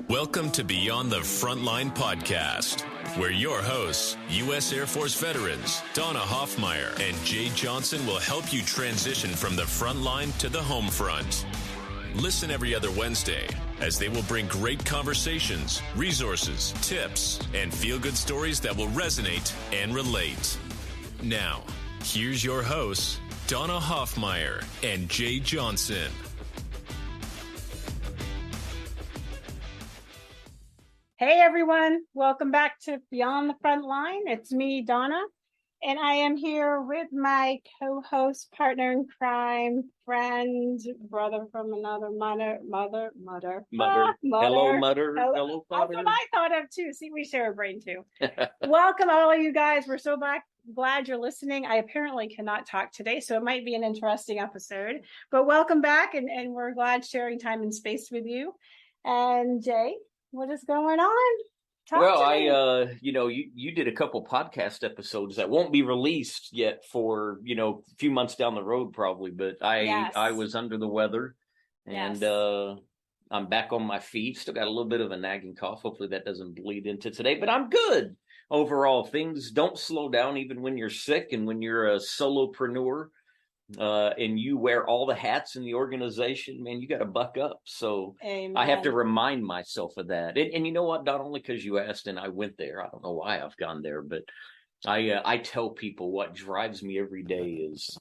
Welcome to Beyond the Frontline podcast, where your hosts, U.S. Air Force veterans Donna Hoffmeyer and Jay Johnson, will help you transition from the front line to the home front. Listen every other Wednesday as they will bring great conversations, resources, tips, and feel-good stories that will resonate and relate. Now, here's your hosts, Donna Hoffmeyer and Jay Johnson. Hey everyone, welcome back to Beyond the Frontline. It's me, Donna, and I am here with my co-host, partner in crime, friend, brother from another mother. Hello, mother. Hello, father. That's what I thought of too. See, we share a brain too. Welcome all of you guys. We're so glad you're listening. I apparently cannot talk today, so it might be an interesting episode, but welcome back, and we're glad sharing time and space with you. And Jay, what is going on? You did a couple podcast episodes that won't be released yet for, a few months down the road probably, but I was under the weather and I'm back on my feet. Still got a little bit of a nagging cough. Hopefully that doesn't bleed into today, but I'm good. Overall, things don't slow down even when you're sick and when you're a solopreneur. And you wear all the hats in the organization, man, you got to buck up. So Amen. I have to remind myself of that. And you know what? Not only because you asked and I went there. I don't know why I've gone there, but I tell people what drives me every day is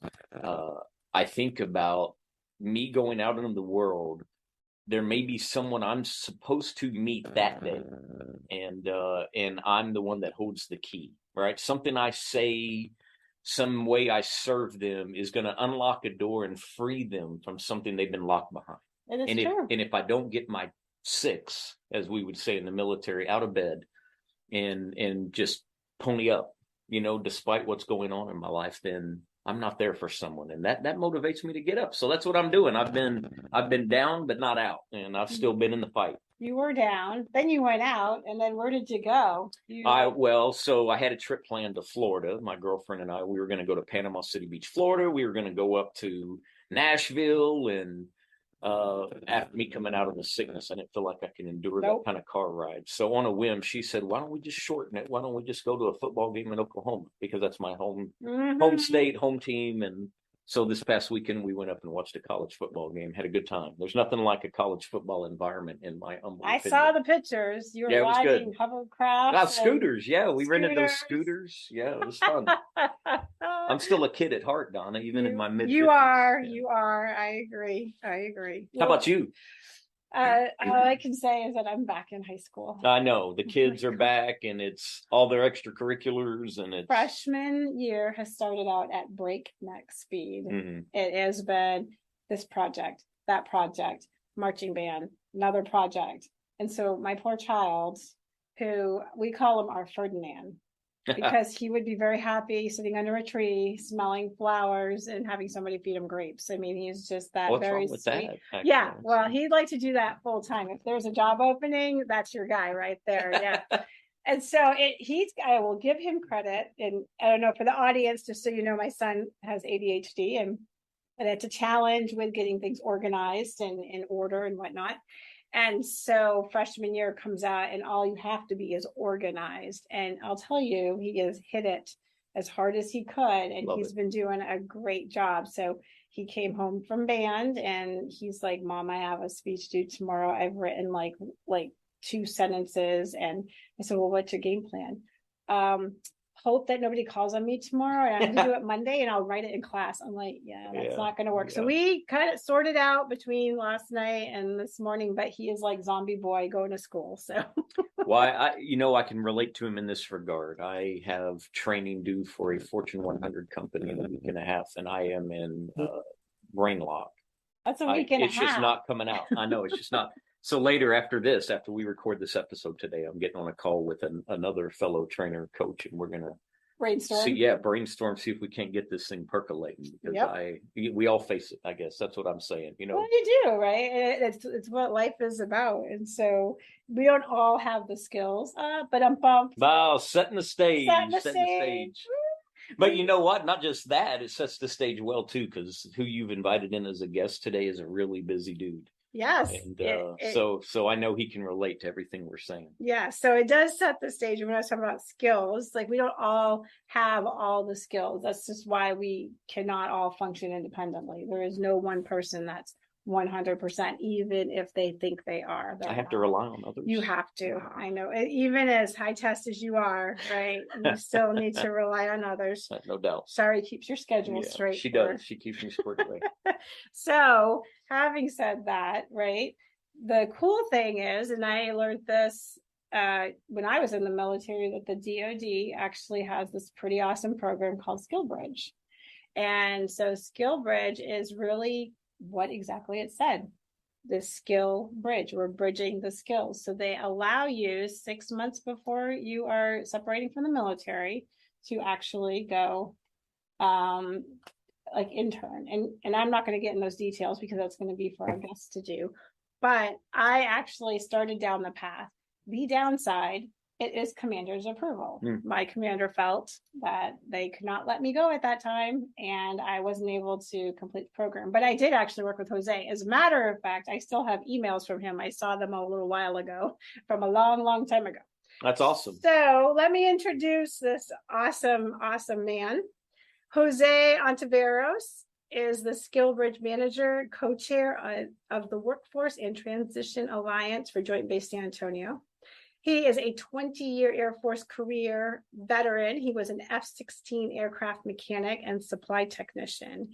I think about me going out into the world. There may be someone I'm supposed to meet that day, and I'm the one that holds the key, right? Something I say, some way I serve them is going to unlock a door and free them from something they've been locked behind. And if I don't get my six, as we would say in the military, out of bed and just pony up, despite what's going on in my life, then I'm not there for someone. And that motivates me to get up. So that's what I'm doing. I've been down, but not out. And I've still been in the fight. You were down, then you went out, and then where did you go? So I had a trip planned to Florida. My girlfriend and I, we were going to go to Panama City Beach, Florida. We were going to go up to Nashville, and after me coming out of the sickness, I didn't feel like I could endure that kind of car ride. So on a whim, she said, why don't we just shorten it? Why don't we just go to a football game in Oklahoma? Because that's my home state, home team. And so this past weekend, we went up and watched a college football game, had a good time. There's nothing like a college football environment in my humble opinion. Saw the pictures. You were riding hovercraft. Scooters. Yeah, we rented those scooters. Yeah, it was fun. I'm still a kid at heart, Donna, even in my mid-50s. You are. I agree. How about you? All I can say is that I'm back in high school. I know the kids are back, and it's all their extracurriculars, and it's freshman year has started out at breakneck speed. Mm-hmm. It has been this project, that project, marching band, another project, and so my poor child, who we call him our Ferdinand, because he would be very happy sitting under a tree, smelling flowers, and having somebody feed him grapes. I mean, he's just that very sweet. Yeah, well, he'd like to do that full time. If there's a job opening, that's your guy right there. Yeah. And so I will give him credit. And I don't know, for the audience, just so you know, my son has ADHD, and it's a challenge with getting things organized and in order and whatnot. And so freshman year comes out, and all you have to be is organized. And I'll tell you, he has hit it as hard as he could, and he's been doing a great job. So he came home from band, and he's like, Mom, I have a speech due tomorrow. I've written like 2 sentences. And I said, well, what's your game plan? Hope that nobody calls on me tomorrow, and I have to do it Monday, and I'll write it in class. I'm like, that's not going to work. Yeah. So we kind of sorted out between last night and this morning, but he is like zombie boy going to school. So I can relate to him in this regard. I have training due for a Fortune 100 company in a week and a half, and I am in brain lock. That's a week and a half. It's just not coming out. I know, it's just not. So later after we record this episode today, I'm getting on a call with another fellow trainer coach, and we're going to brainstorm, see if we can't get this thing percolating, because we all face it, I guess. That's what I'm saying. Well, you do, right? It's what life is about. And so we don't all have the skills, but I'm pumped. Wow, setting the stage. But you know what? Not just that, it sets the stage well too, because who you've invited in as a guest today is a really busy dude. Yes. And so I know he can relate to everything we're saying. Yeah. So it does set the stage. When I was talking about skills, like we don't all have all the skills. That's just why we cannot all function independently. There is no one person that's 100%, even if they think they are. I have to rely on others. You have to. I know. Even as high test as you are, right? You still need to rely on others. No doubt. Sorry, keeps your schedule straight. She does. She keeps me squared away. So, having said that, right? The cool thing is, and I learned this when I was in the military, that the DOD actually has this pretty awesome program called SkillBridge. And so SkillBridge is really what exactly it said, the skill bridge. We're bridging the skills. So they allow you 6 months before you are separating from the military to actually go like intern. And I'm not going to get in those details because that's going to be for our guests to do. But I actually started down the path. The downside, it is commander's approval. My commander felt that they could not let me go at that time, and I wasn't able to complete the program. But I did actually work with Jose. As a matter of fact, I still have emails from him. I saw them a little while ago, from a long, long time ago. That's awesome. So let me introduce this awesome, awesome man. Jose Ontiveros is the Skillbridge Manager Co-Chair of the Workforce and Transition Alliance for Joint Base San Antonio. He is a 20-year Air Force career veteran. He was an F-16 aircraft mechanic and supply technician.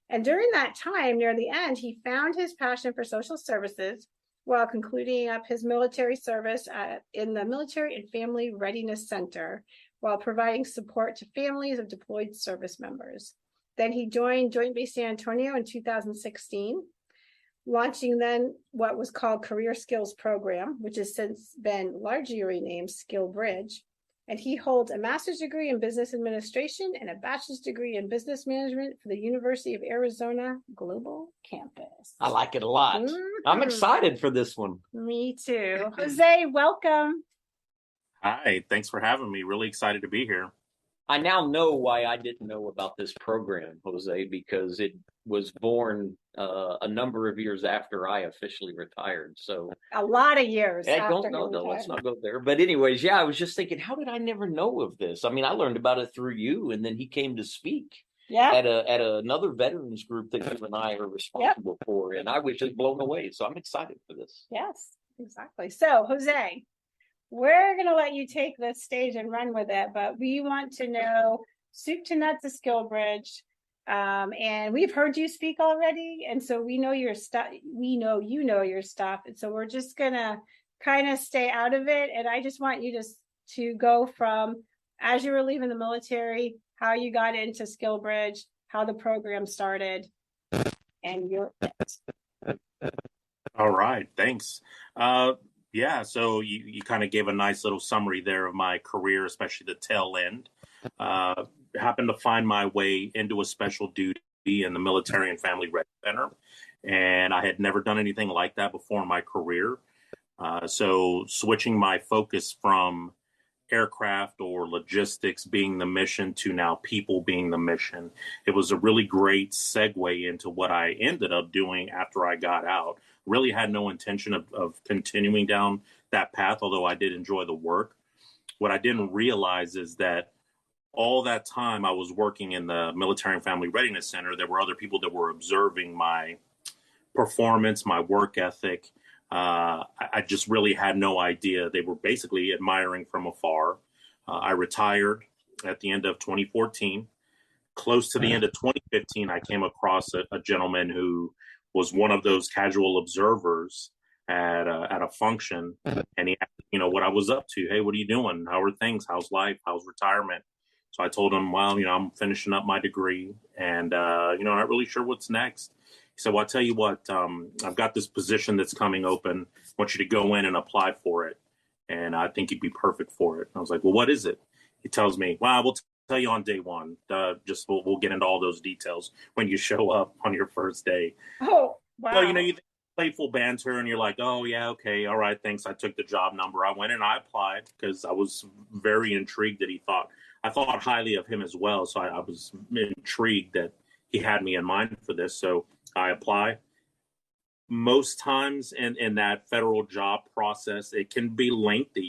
And during that time, near the end, he found his passion for social services while concluding up his military service in the Military and Family Readiness Center, while providing support to families of deployed service members. Then he joined Joint Base San Antonio in 2016. Launching then what was called Career Skills Program, which has since been largely renamed SkillBridge. And he holds a master's degree in business administration and a bachelor's degree in business management for the University of Arizona Global Campus. I like it a lot. I'm excited for this one. Me too. Jose, welcome. Hi, thanks for having me. Really excited to be here. I now know why I didn't know about this program, Jose, because it was born a number of years after I officially retired. So a lot of years. No, let's not go there. But anyways, I was just thinking, how did I never know of this? I mean, I learned about it through you, and then he came to speak at another veterans group that you and I are responsible for, and I was just blown away. So I'm excited for this. Yes, exactly. So Jose, we're going to let you take this stage and run with it, but we want to know soup to nuts of SkillBridge. And we've heard you speak already. And so we know your stuff. We know you know your stuff. And so we're just going to kind of stay out of it. And I just want you to go from as you were leaving the military, how you got into SkillBridge, how the program started, and your All right. Thanks. So you kind of gave a nice little summary there of my career, especially the tail end. Happened to find my way into a special duty in the Military and Family Readiness Center, and I had never done anything like that before in my career. So switching my focus from aircraft or logistics being the mission to now people being the mission, it was a really great segue into what I ended up doing after I got out. Really had no intention of continuing down that path, although I did enjoy the work. What I didn't realize is that all that time I was working in the Military and Family Readiness Center, there were other people that were observing my performance, my work ethic. I just really had no idea. They were basically admiring from afar. I retired at the end of 2014. Close to the end of 2015, I came across a gentleman who was one of those casual observers at a function, and he asked, what I was up to. Hey, what are you doing? How are things? How's life? How's retirement? So I told him, well, I'm finishing up my degree, and not really sure what's next. He said, well, I'll tell you what, I've got this position that's coming open. I want you to go in and apply for it, and I think you'd be perfect for it. I was like, well, what is it? He tells me, well, we'll tell you on day one. We'll get into all those details when you show up on your first day. Oh, wow. So, you think playful banter, and you're like, oh, yeah, okay, all right, thanks. I took the job number. I went and I applied because I was very intrigued that I thought highly of him as well. So I was intrigued that he had me in mind for this. So I apply. most times in that federal job process, it can be lengthy.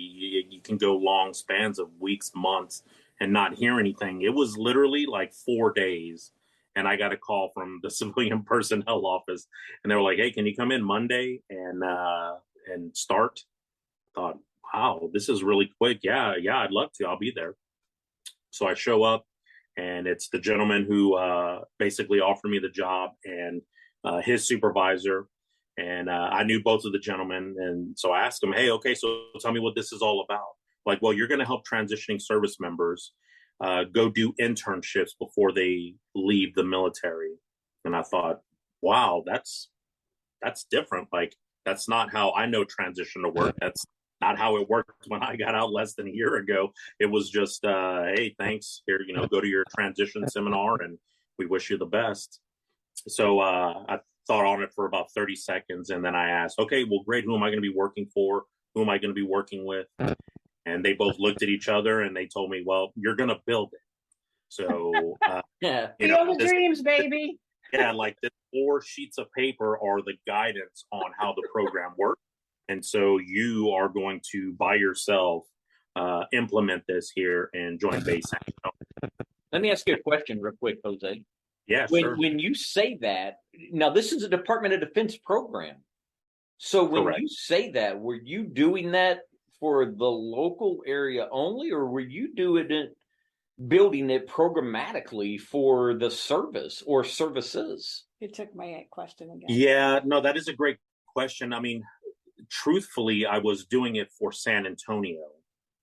You can go long spans of weeks, months, and not hear anything. It was literally like 4 days. And I got a call from the civilian personnel office, and they were like, "Hey, can you come in Monday and start?" I thought, wow, this is really quick. Yeah, I'd love to. I'll be there. So I show up, and it's the gentleman who basically offered me the job and his supervisor. And I knew both of the gentlemen. And so I asked him, "Hey, okay, so tell me what this is all about." Like, "Well, you're going to help transitioning service members go do internships before they leave the military." And I thought, wow, that's different. Like, that's not how I know transition to work. That's not how it worked when I got out less than a year ago. It was just, "Hey, thanks. Here, go to your transition seminar, and we wish you the best." So I thought on it for about 30 seconds, and then I asked, "Okay, well, great. Who am I going to be working for? Who am I going to be working with?" And they both looked at each other, and they told me, "Well, you're going to build it." So, yeah, the dreams, baby. Yeah, like the 4 sheets of paper are the guidance on how the program works. And so you are going to, by yourself, implement this here in Joint Base. Let me ask you a question real quick, Jose. Yeah, sure. When you say that, now this is a Department of Defense program. So when Correct. you say that, were you doing that for the local area only, or were you building it programmatically for the service or services? You took my question again. Yeah, no, that is a great question. I mean, truthfully, I was doing it for San Antonio.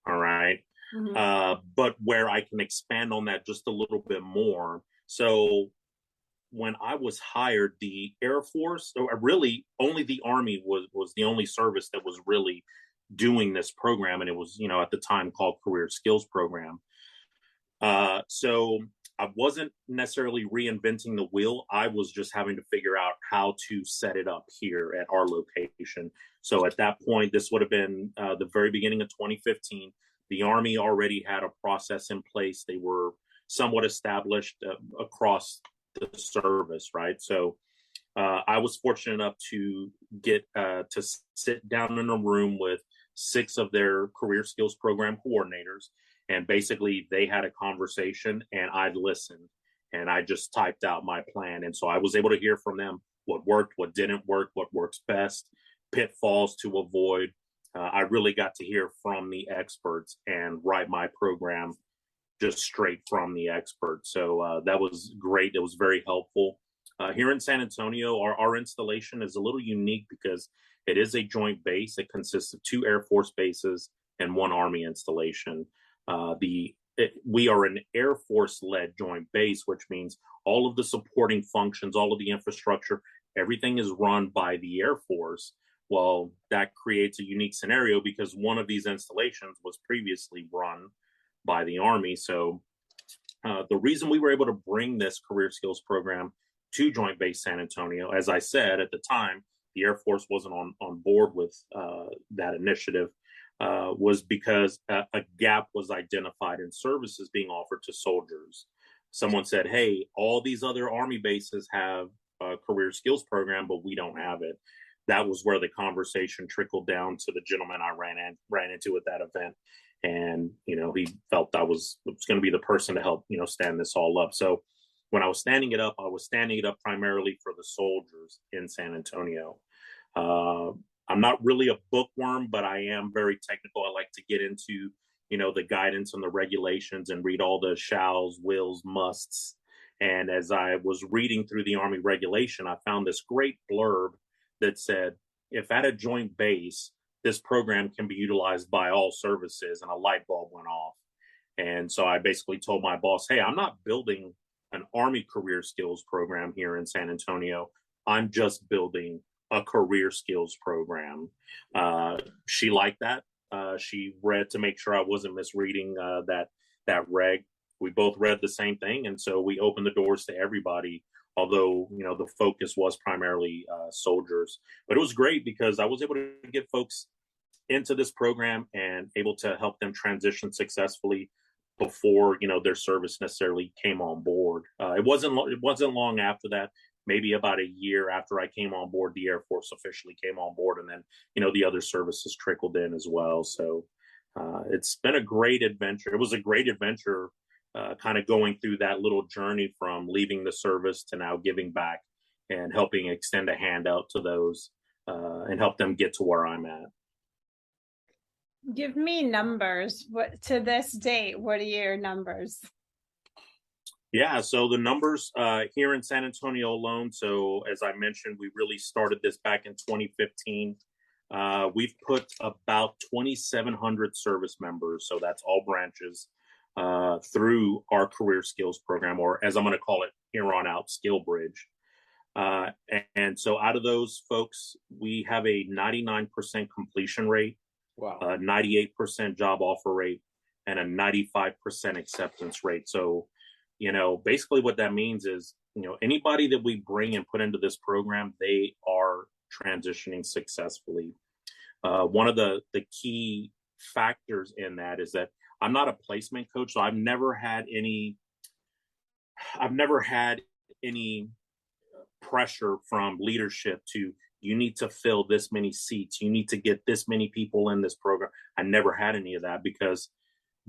All right. Mm-hmm. But where I can expand on that just a little bit more. So when I was hired, the Air Force, or really only the Army was the only service that was really doing this program. And it was, at the time called Career Skills Program. So I wasn't necessarily reinventing the wheel. I was just having to figure out how to set it up here at our location. So at that point, this would have been the very beginning of 2015. The Army already had a process in place. They were somewhat established across the service, right? So I was fortunate enough to get to sit down in a room with 6 of their career skills program coordinators. And basically they had a conversation, and I listened, and I just typed out my plan. And so I was able to hear from them what worked, what didn't work, what works best, pitfalls to avoid. I really got to hear from the experts and write my program just straight from the experts. So that was great. It was very helpful. Here in San Antonio, our installation is a little unique because it is a joint base. It consists of 2 Air Force bases and 1 Army installation. We are an Air Force-led joint base, which means all of the supporting functions, all of the infrastructure, everything is run by the Air Force. Well, that creates a unique scenario because one of these installations was previously run by the Army. So the reason we were able to bring this career skills program to Joint Base San Antonio, as I said at the time, the Air Force wasn't on board with that initiative. Was because a gap was identified in services being offered to soldiers. Someone said, "Hey, all these other Army bases have a career skills program, but we don't have it." That was where the conversation trickled down to the gentleman I ran into at that event. And, he felt I was going to be the person to help, stand this all up. So when I was standing it up primarily for the soldiers in San Antonio. I'm not really a bookworm, but I am very technical. I like to get into, the guidance and the regulations and read all the shalls, wills, musts. And as I was reading through the Army regulation, I found this great blurb that said, if at a joint base, this program can be utilized by all services, and a light bulb went off. And so I basically told my boss, "Hey, I'm not building an Army career skills program here in San Antonio. I'm just building a career skills program." She liked that. She read to make sure I wasn't misreading that reg. We both read the same thing. And so we opened the doors to everybody, although, the focus was primarily soldiers. But it was great because I was able to get folks into this program and able to help them transition successfully before, their service necessarily came on board. It wasn't long after that. maybe about a year after I came on board, the Air Force officially came on board, and then, the other services trickled in as well. So it's been a great adventure. It was a great adventure, kind of going through that little journey from leaving the service to now giving back and helping extend a hand out to those and help them get to where I'm at. Give me numbers. What to this date? What are your numbers? Yeah, so the numbers here in San Antonio alone. So as I mentioned, we really started this back in 2015. We've put about 2,700 service members, so that's all branches, through our career skills program, or as I'm going to call it here on out, Skillbridge. And so out of those folks, we have a 99% completion rate, wow, 98% job offer rate, and a 95% acceptance rate. So, basically what that means is, anybody that we bring and put into this program, they are transitioning successfully. One of the key factors in that is that I'm not a placement coach, so I've never had any pressure from leadership to, you need to fill this many seats, you need to get this many people in this program. I never had any of that, because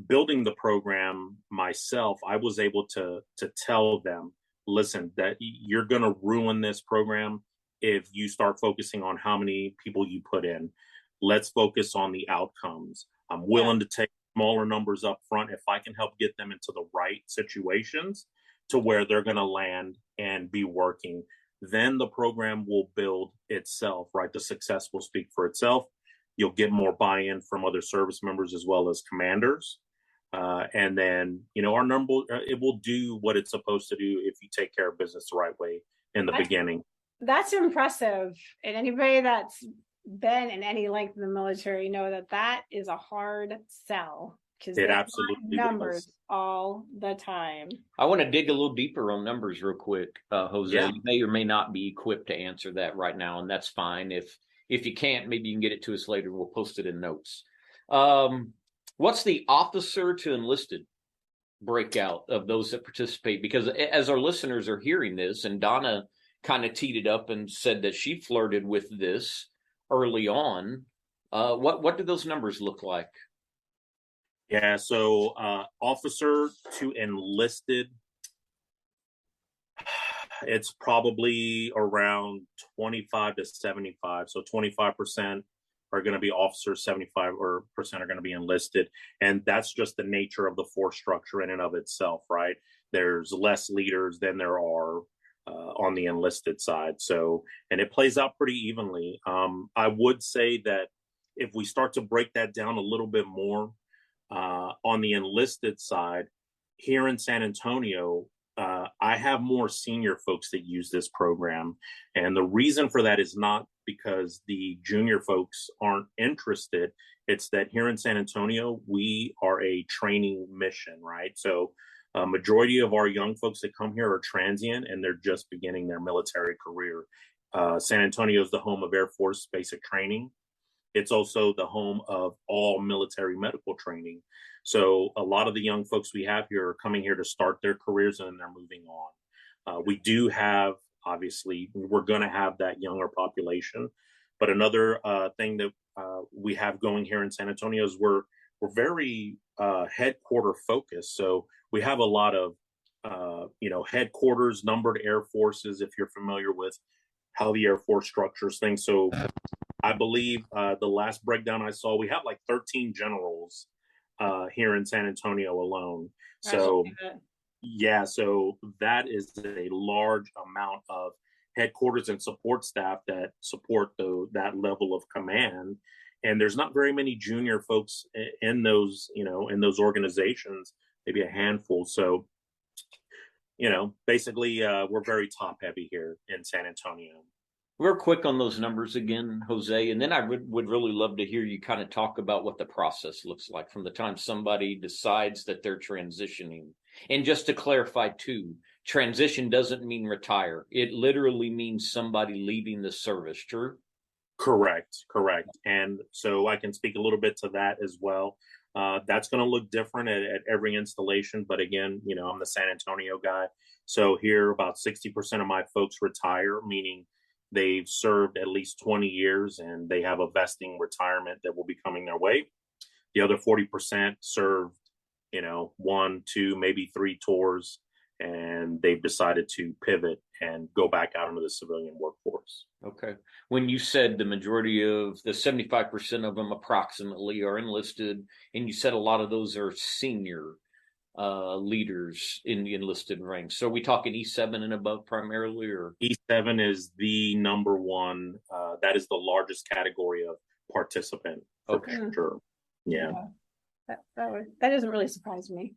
building the program myself, I was able to tell them, listen, that you're going to ruin this program if you start focusing on how many people you put in. Let's focus on the outcomes. I'm willing to take smaller numbers up front if I can help get them into the right situations to where they're going to land and be working. Then the program will build itself, right? The success will speak for itself. You'll get more buy-in from other service members as well as commanders. And then, our number, it will do what it's supposed to do if you take care of business the right way in the beginning. That's impressive. And anybody that's been in any length in the military know that is a hard sell, because it absolutely numbers all the time. I want to dig a little deeper on numbers real quick, Jose. Yeah. You may or may not be equipped to answer that right now, and that's fine. If you can't, maybe you can get it to us later. We'll post it in notes. What's the officer to enlisted breakout of those that participate? Because as our listeners are hearing this, and Donna kind of teed it up and said that she flirted with this early on, what do those numbers look like? Yeah, so officer to enlisted, it's probably around 25 to 75. So 25% are going to be officers, 75% are going to be enlisted. And that's just the nature of the force structure in and of itself, right? There's less leaders than there are on the enlisted side. So, and it plays out pretty evenly. I would say that if we start to break that down a little bit more, on the enlisted side, here in San Antonio, I have more senior folks that use this program. And the reason for that is not because the junior folks aren't interested. It's that here in San Antonio, we are a training mission, right? So a majority of our young folks that come here are transient and they're just beginning their military career. San Antonio is the home of Air Force basic training. It's also the home of all military medical training. So a lot of the young folks we have here are coming here to start their careers and then they're moving on. We do have, obviously, we're going to have that younger population. But another thing that we have going here in San Antonio is we're very headquarter focused. So we have a lot of, headquarters, numbered air forces, if you're familiar with how the Air Force structures things. So I believe the last breakdown I saw, we have like 13 generals here in San Antonio alone. So, yeah, so that is a large amount of headquarters and support staff that support that level of command. And there's not very many junior folks in those, in those organizations, maybe a handful. So, basically, we're very top heavy here in San Antonio. Real quick on those numbers again, Jose, and then I would really love to hear you kind of talk about what the process looks like from the time somebody decides that they're transitioning. And just to clarify too, transition doesn't mean retire. It literally means somebody leaving the service, true? Correct. And so I can speak a little bit to that as well. That's going to look different at every installation. But again, I'm the San Antonio guy. So here about 60% of my folks retire, meaning they've served at least 20 years and they have a vesting retirement that will be coming their way. The other 40% served, 1, 2, maybe 3 tours, and they've decided to pivot and go back out into the civilian workforce. Okay. When you said the majority of the 75% of them approximately are enlisted, and you said a lot of those are senior leaders in the enlisted ranks. So are we talking E7 and above primarily, or? E7 is the number one. That is the largest category of participant for sure. Yeah. That doesn't really surprise me.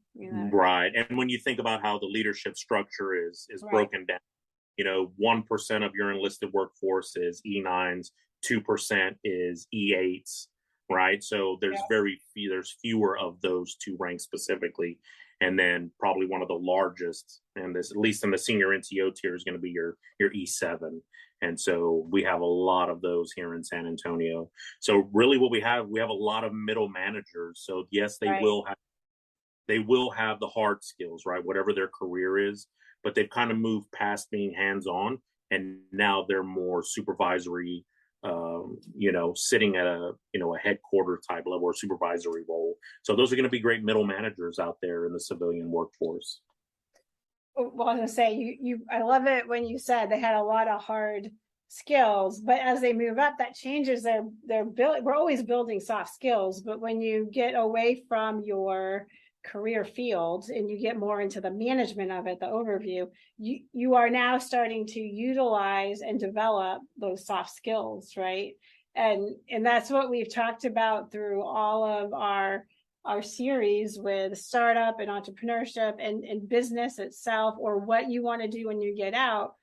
Right. And when you think about how the leadership structure is broken down, 1% of your enlisted workforce is E9s, 2% is E8s, right? So there's there's fewer of those 2 ranks specifically. And then probably one of the largest, and this, at least in the senior NCO tier, is going to be your E7. And so we have a lot of those here in San Antonio. So really what we have a lot of middle managers. So yes, they will have the hard skills, right? Whatever their career is, but they've kind of moved past being hands-on, and now they're more supervisory, sitting at a headquarter type level or supervisory role. So those are going to be great middle managers out there in the civilian workforce. Well, I was going to say, I love it when you said they had a lot of hard skills, but as they move up, that changes we're always building soft skills, but when you get away from your career field and you get more into the management of it, the overview, you are now starting to utilize and develop those soft skills, right? And that's what we've talked about through all of our series with startup and entrepreneurship and business itself, or what you want to do when you get out.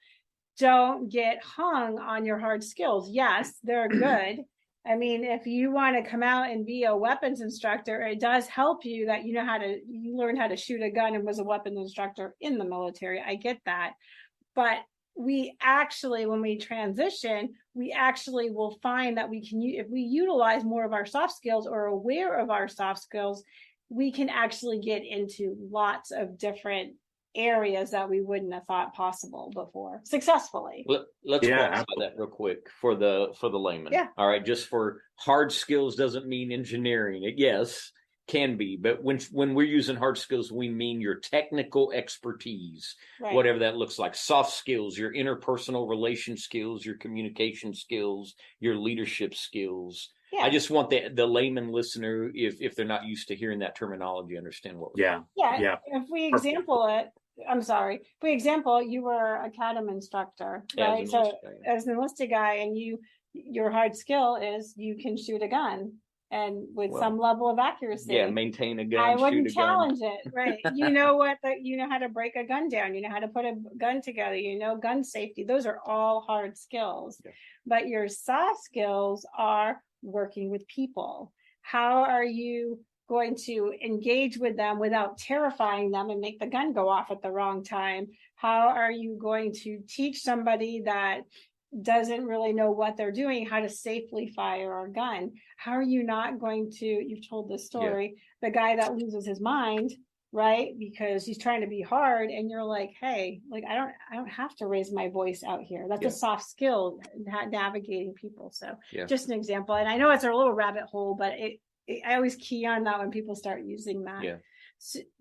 Don't get hung on your hard skills. Yes, they're good. I mean, if you want to come out and be a weapons instructor, it does help you that you learned how to shoot a gun and was a weapons instructor in the military. I get that. But we actually, when we transition, we actually will find that if we utilize more of our soft skills or are aware of our soft skills, we can actually get into lots of different areas that we wouldn't have thought possible before successfly. Let's qualify that real quick for the layman. Yeah. All right. Just for hard skills doesn't mean engineering. Yes, can be, but when we're using hard skills, we mean your technical expertise, whatever that looks like. Soft skills, your interpersonal relation skills, your communication skills, your leadership skills. Yeah. I just want the layman listener, if they're not used to hearing that terminology, understand what we're doing. Yeah. If we example you were a CADM instructor, right? As an enlisted guy, and your hard skill is you can shoot a gun. And with some level of accuracy. Yeah, maintain a gun. I wouldn't challenge it, right? You know how to break a gun down. You know how to put a gun together. Gun safety. Those are all hard skills. Yeah. But your soft skills are working with people. How are you going to engage with them without terrifying them and make the gun go off at the wrong time? How are you going to teach somebody that doesn't really know what they're doing, how to safely fire a gun? How are you not going to, you've told this story, the guy that loses his mind, right? Because he's trying to be hard, and you're like, hey, I don't have to raise my voice out here. That's a soft skill, navigating people. So just an example. And I know it's a little rabbit hole, but I always key on that when people start using that. Yeah.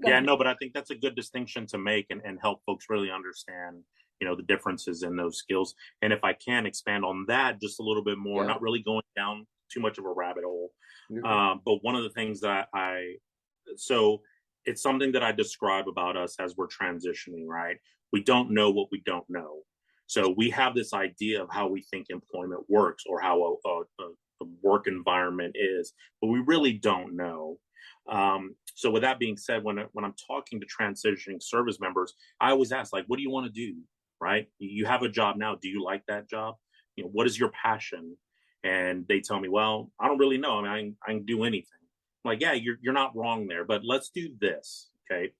But I think that's a good distinction to make and help folks really understand the differences in those skills. And if I can expand on that just a little bit more, not really going down too much of a rabbit hole. But one of the things that so it's something that I describe about us as we're transitioning, right? We don't know what we don't know. So we have this idea of how we think employment works or how a work environment is, but we really don't know. So with that being said, when I'm talking to transitioning service members, I always ask, what do you want to do? Right? You have a job now. Do you like that job? What is your passion? And they tell me, well, I don't really know. I can do anything. I'm like, yeah, you're not wrong there, but let's do this. Okay.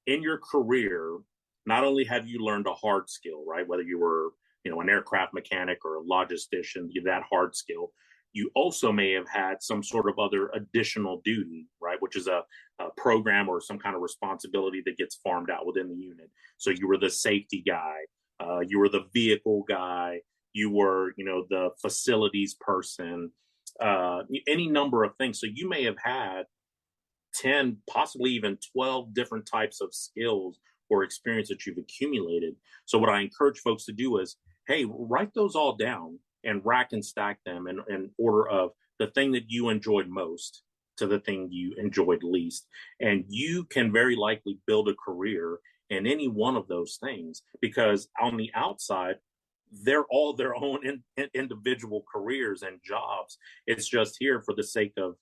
In your career, not only have you learned a hard skill, right? Whether you were, an aircraft mechanic or a logistician, that hard skill, you also may have had some sort of other additional duty, right? which is a program or some kind of responsibility that gets farmed out within the unit. So you were the safety guy, you were the vehicle guy, you were, the facilities person, any number of things. So you may have had 10, possibly even 12 different types of skills or experience that you've accumulated. So what I encourage folks to do is, hey, write those all down and rack and stack them in order of the thing that you enjoyed most to the thing you enjoyed least. And you can very likely build a career in any one of those things, because on the outside, they're all their own individual careers and jobs. It's just here for the sake of,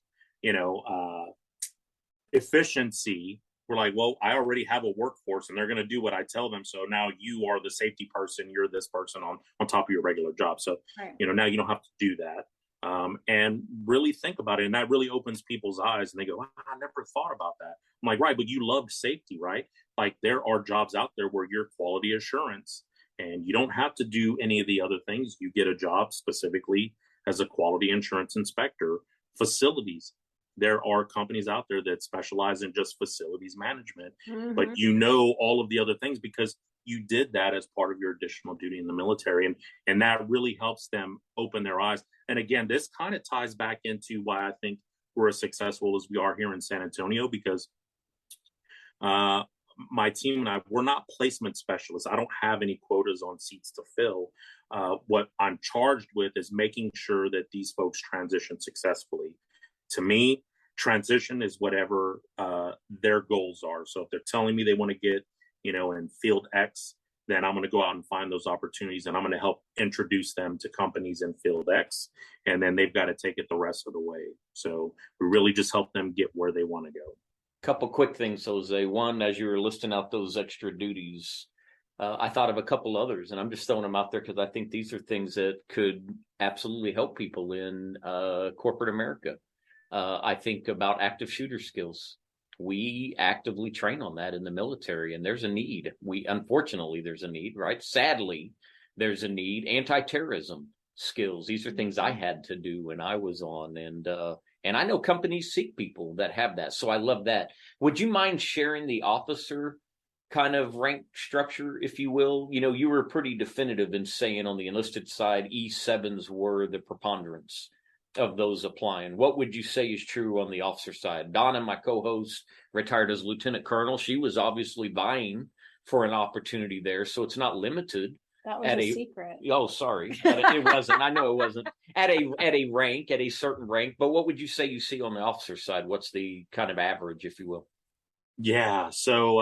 efficiency. We're like, well, I already have a workforce and they're going to do what I tell them. So now you are the safety person. You're this person on top of your regular job. So, right. Now you don't have to do that. And really think about it. And that really opens people's eyes and they go, wow, I never thought about that. I'm like, right, but you loved safety, right? Like there are jobs out there where you're quality assurance and you don't have to do any of the other things. You get a job specifically as a quality insurance inspector. Facilities. There are companies out there that specialize in just facilities management, but all of the other things because you did that as part of your additional duty in the military. And that really helps them open their eyes. And again, this kind of ties back into why I think we're as successful as we are here in San Antonio, because my team and I, we're not placement specialists. I don't have any quotas on seats to fill. What I'm charged with is making sure that these folks transition successfully. To me, transition is whatever their goals are. So if they're telling me they want to get, in field X, then I'm going to go out and find those opportunities and I'm going to help introduce them to companies in field X. And then they've got to take it the rest of the way. So we really just help them get where they want to go. Couple quick things, Jose. One, as you were listing out those extra duties, I thought of a couple others, and I'm just throwing them out there because I think these are things that could absolutely help people in corporate America. I think about active shooter skills. We actively train on that in the military, and there's a need. Unfortunately, there's a need, right? Sadly, there's a need. Anti-terrorism skills. These are things I had to do when I was on, and I know companies seek people that have that. So I love that. Would you mind sharing the officer kind of rank structure, if you will? You were pretty definitive in saying on the enlisted side, E7s were the preponderance of those applying. What would you say is true on the officer side? Donna, my co-host, retired as lieutenant colonel. She was obviously vying for an opportunity there, so it's not limited. That was a secret. Oh, sorry. It wasn't. I know it wasn't. At a certain rank. But what would you say you see on the officer side? What's the kind of average, if you will? Yeah. So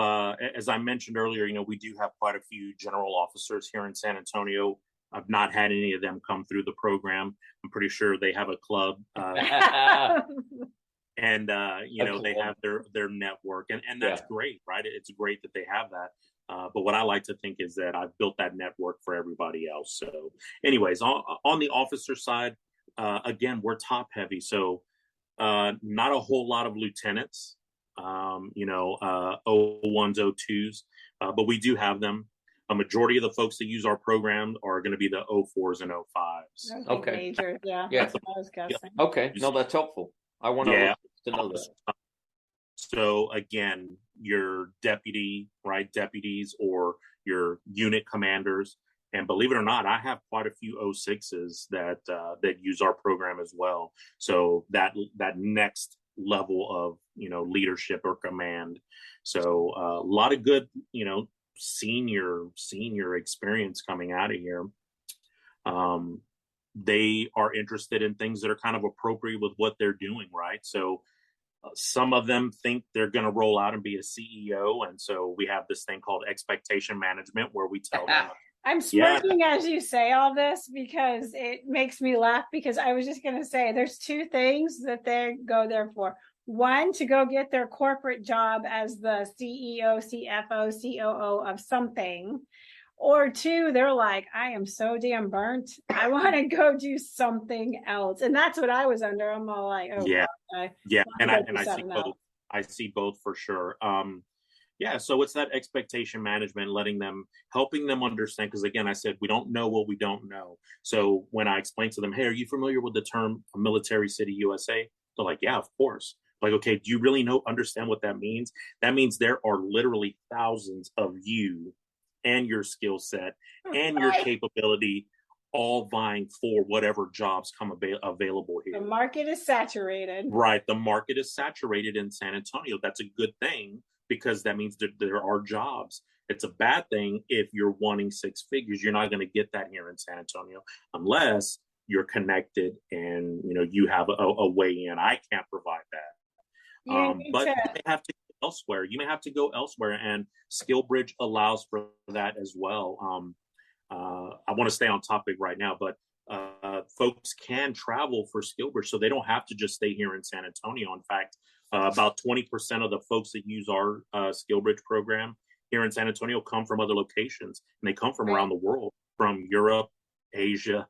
as I mentioned earlier, we do have quite a few general officers here in San Antonio. I've not had any of them come through the program. I'm pretty sure they have a club. And they have their network, and that's great, right? It's great that they have that. But what I like to think is that I've built that network for everybody else. So anyways, on the officer side, again, we're top heavy. So not a whole lot of lieutenants, 01s, 02s, but we do have them. A majority of the folks that use our program are going to be the 04s and 05s. Okay. Major, yeah. That's what I was guessing. Okay. No, that's helpful. I want to know that. So again, your deputies or your unit commanders, and believe it or not, I have quite a few 06s that use our program as well. So that next level of leadership or command. So a lot of good senior experience coming out of here. They are interested in things that are kind of appropriate with what they're doing, right? So some of them think they're going to roll out and be a CEO. And so we have this thing called expectation management where we tell them. I'm smirking as you say all this because it makes me laugh, because I was just going to say there's two things that they go there for. One, to go get their corporate job as the CEO, CFO, COO of something. Or two, they're like, I am so damn burnt. I want to go do something else. And that's what I was under. I'm all like, oh, yeah. God, And I see both. I see both for sure. So it's that expectation management, helping them understand. Because again, I said, we don't know what we don't know. So when I explain to them, hey, are you familiar with the term military city USA? They're like, yeah, of course. Like, okay, do you really understand what that means? That means there are literally thousands of you and your skill set and your capability all vying for whatever jobs come available here. The market is saturated. Right. The market is saturated in San Antonio. That's a good thing because that means that there are jobs. It's a bad thing if you're wanting six figures. You're not going to get that here in San Antonio unless you're connected and, you have a way in. I can't provide that. But you may have to go elsewhere. You may have to go elsewhere, and SkillBridge allows for that as well. I want to stay on topic right now, but folks can travel for SkillBridge, so they don't have to just stay here in San Antonio. In fact, about 20% of the folks that use our SkillBridge program here in San Antonio come from other locations, and they come from around the world, from Europe, Asia,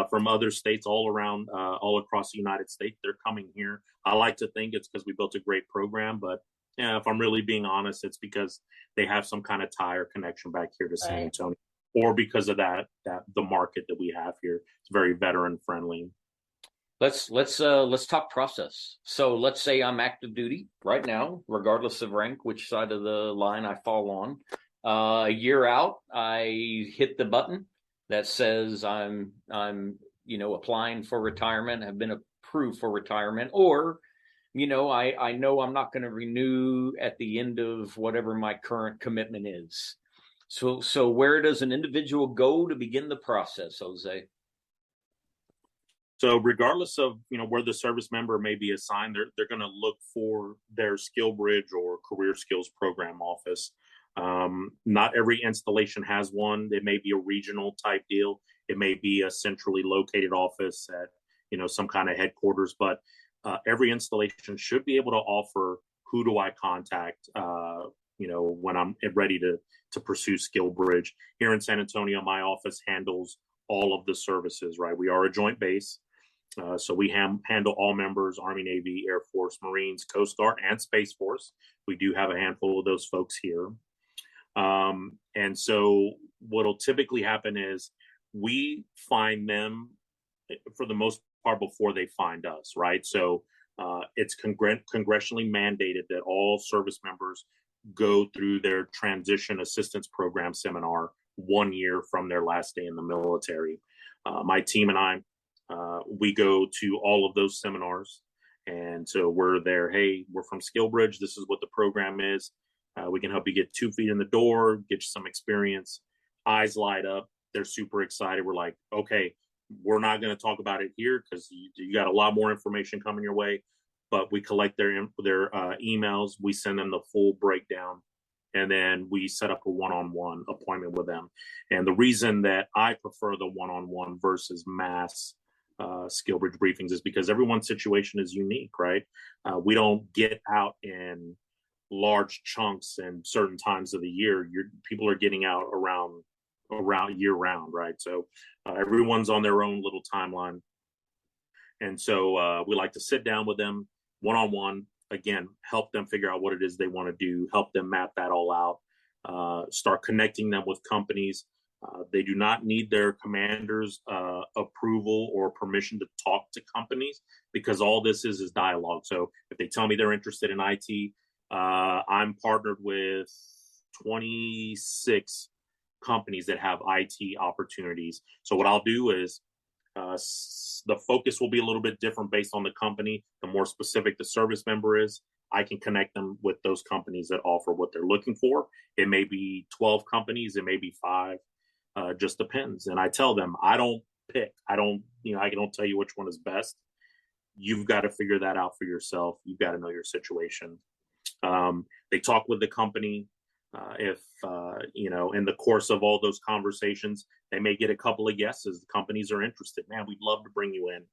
from other states all around, all across the United States. They're coming here. I like to think it's because we built a great program, but if I'm really being honest, it's because they have some kind of tie or connection back here to San Antonio, or because of that the market that we have here. It's very veteran friendly. Let's talk process. So let's say I'm active duty right now, regardless of rank, which side of the line I fall on. A year out, I hit the button that says I'm applying for retirement, have been approved for retirement, or I know I'm not going to renew at the end of whatever my current commitment is. So where does an individual go to begin the process, Jose? So regardless of where the service member may be assigned, they're going to look for their SkillBridge or Career Skills Program office. Not every installation has one. It may be a regional type deal. It may be a centrally located office at some kind of headquarters. But every installation should be able to offer who do I contact when I'm ready to pursue SkillBridge. Here in San Antonio, my office handles all of the services. Right, we are a joint base. So we handle all members, Army, Navy, Air Force, Marines, Coast Guard, and Space Force. We do have a handful of those folks here. And so what'll typically happen is we find them for the most part before they find us, right? So it's congressionally mandated that all service members go through their Transition Assistance Program seminar 1 year from their last day in the military. My team and I, we go to all of those seminars. And so we're there, hey, we're from SkillBridge. This is what the program is. We can help you get 2 feet in the door, get you some experience. Eyes light up. They're super excited. We're like, okay, we're not going to talk about it here because you got a lot more information coming your way. But we collect their emails. We send them the full breakdown. And then we set up a one-on-one appointment with them. And the reason that I prefer the one-on-one versus mass SkillBridge briefings is because everyone's situation is unique, right? We don't get out in large chunks and certain times of the year. People are getting out around year round, right? So everyone's on their own little timeline. And so we like to sit down with them one-on-one, again, help them figure out what it is they want to do, help them map that all out, start connecting them with companies. They do not need their commander's approval or permission to talk to companies because all this is dialogue. So if they tell me they're interested in IT, I'm partnered with 26 companies that have IT opportunities. So what I'll do is the focus will be a little bit different based on the company. The more specific the service member is, I can connect them with those companies that offer what they're looking for. It may be 12 companies, it may be 5. Just depends. And I tell them, I don't pick. I don't tell you which one is best. You've got to figure that out for yourself. You've got to know your situation. They talk with the company. If in the course of all those conversations, they may get a couple of yeses. The companies are interested. Man, we'd love to bring you in.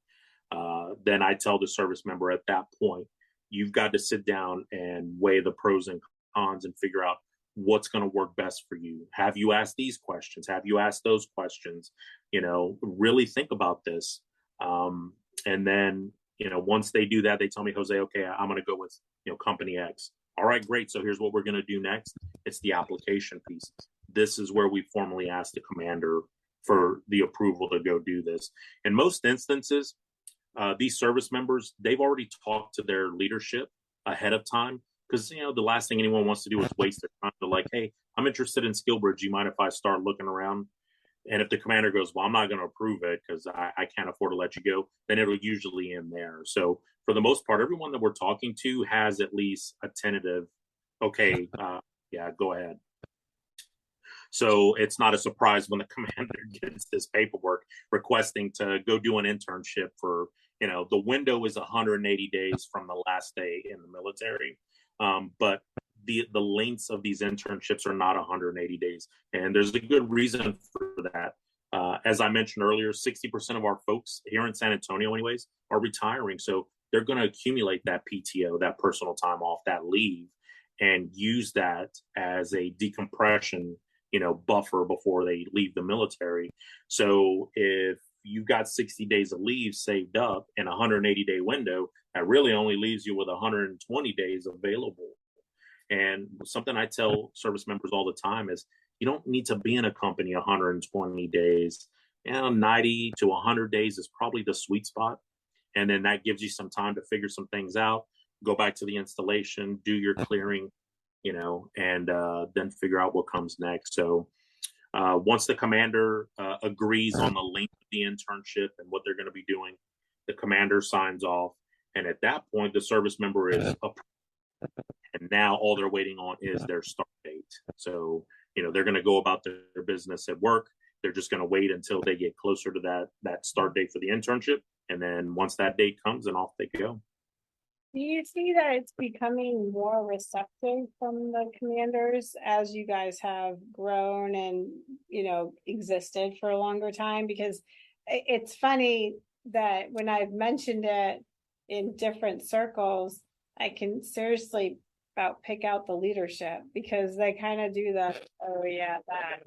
Then I tell the service member at that point, you've got to sit down and weigh the pros and cons and figure out what's going to work best for you. Have you asked these questions? Have you asked those questions? Really think about this. And then, once they do that, they tell me, Jose, okay, I'm going to go with, company X. All right, great. So here's what we're going to do next. It's the application piece. This is where we formally ask the commander for the approval to go do this. In most instances, these service members, they've already talked to their leadership ahead of time, because, you know, the last thing anyone wants to do is waste their time. They're like, hey, I'm interested in Skillbridge. You mind if I start looking around? And if the commander goes, well, I'm not going to approve it because I can't afford to let you go, then it'll usually end there. So for the most part, everyone that we're talking to has at least a tentative, okay, yeah, go ahead. So it's not a surprise when the commander gets this paperwork requesting to go do an internship for, you know, the window is 180 days from the last day in the military. But the lengths of these internships are not 180 days. And there's a good reason for that. As I mentioned earlier, 60% of our folks here in San Antonio anyways are retiring. So they're going to accumulate that PTO, that personal time off, that leave, and use that as a decompression, you know, buffer before they leave the military. So if you've got 60 days of leave saved up in a 180-day window, that really only leaves you with 120 days available. And something I tell service members all the time is you don't need to be in a company 120 days. You know, 90 to 100 days is probably the sweet spot. And then that gives you some time to figure some things out, go back to the installation, do your clearing, you know, and then figure out what comes next. So once the commander agrees on the length of the internship and what they're going to be doing, the commander signs off. And at that point, the service member is approved. And now all they're waiting on is their start date. So, you know, they're going to go about their business at work. They're just going to wait until they get closer to that start date for the internship. And then once that date comes, and off they go. Do you see that it's becoming more receptive from the commanders as you guys have grown and, you know, existed for a longer time? Because it's funny that when I've mentioned it in different circles, I can seriously about pick out the leadership, because they kind of do the, oh yeah, that.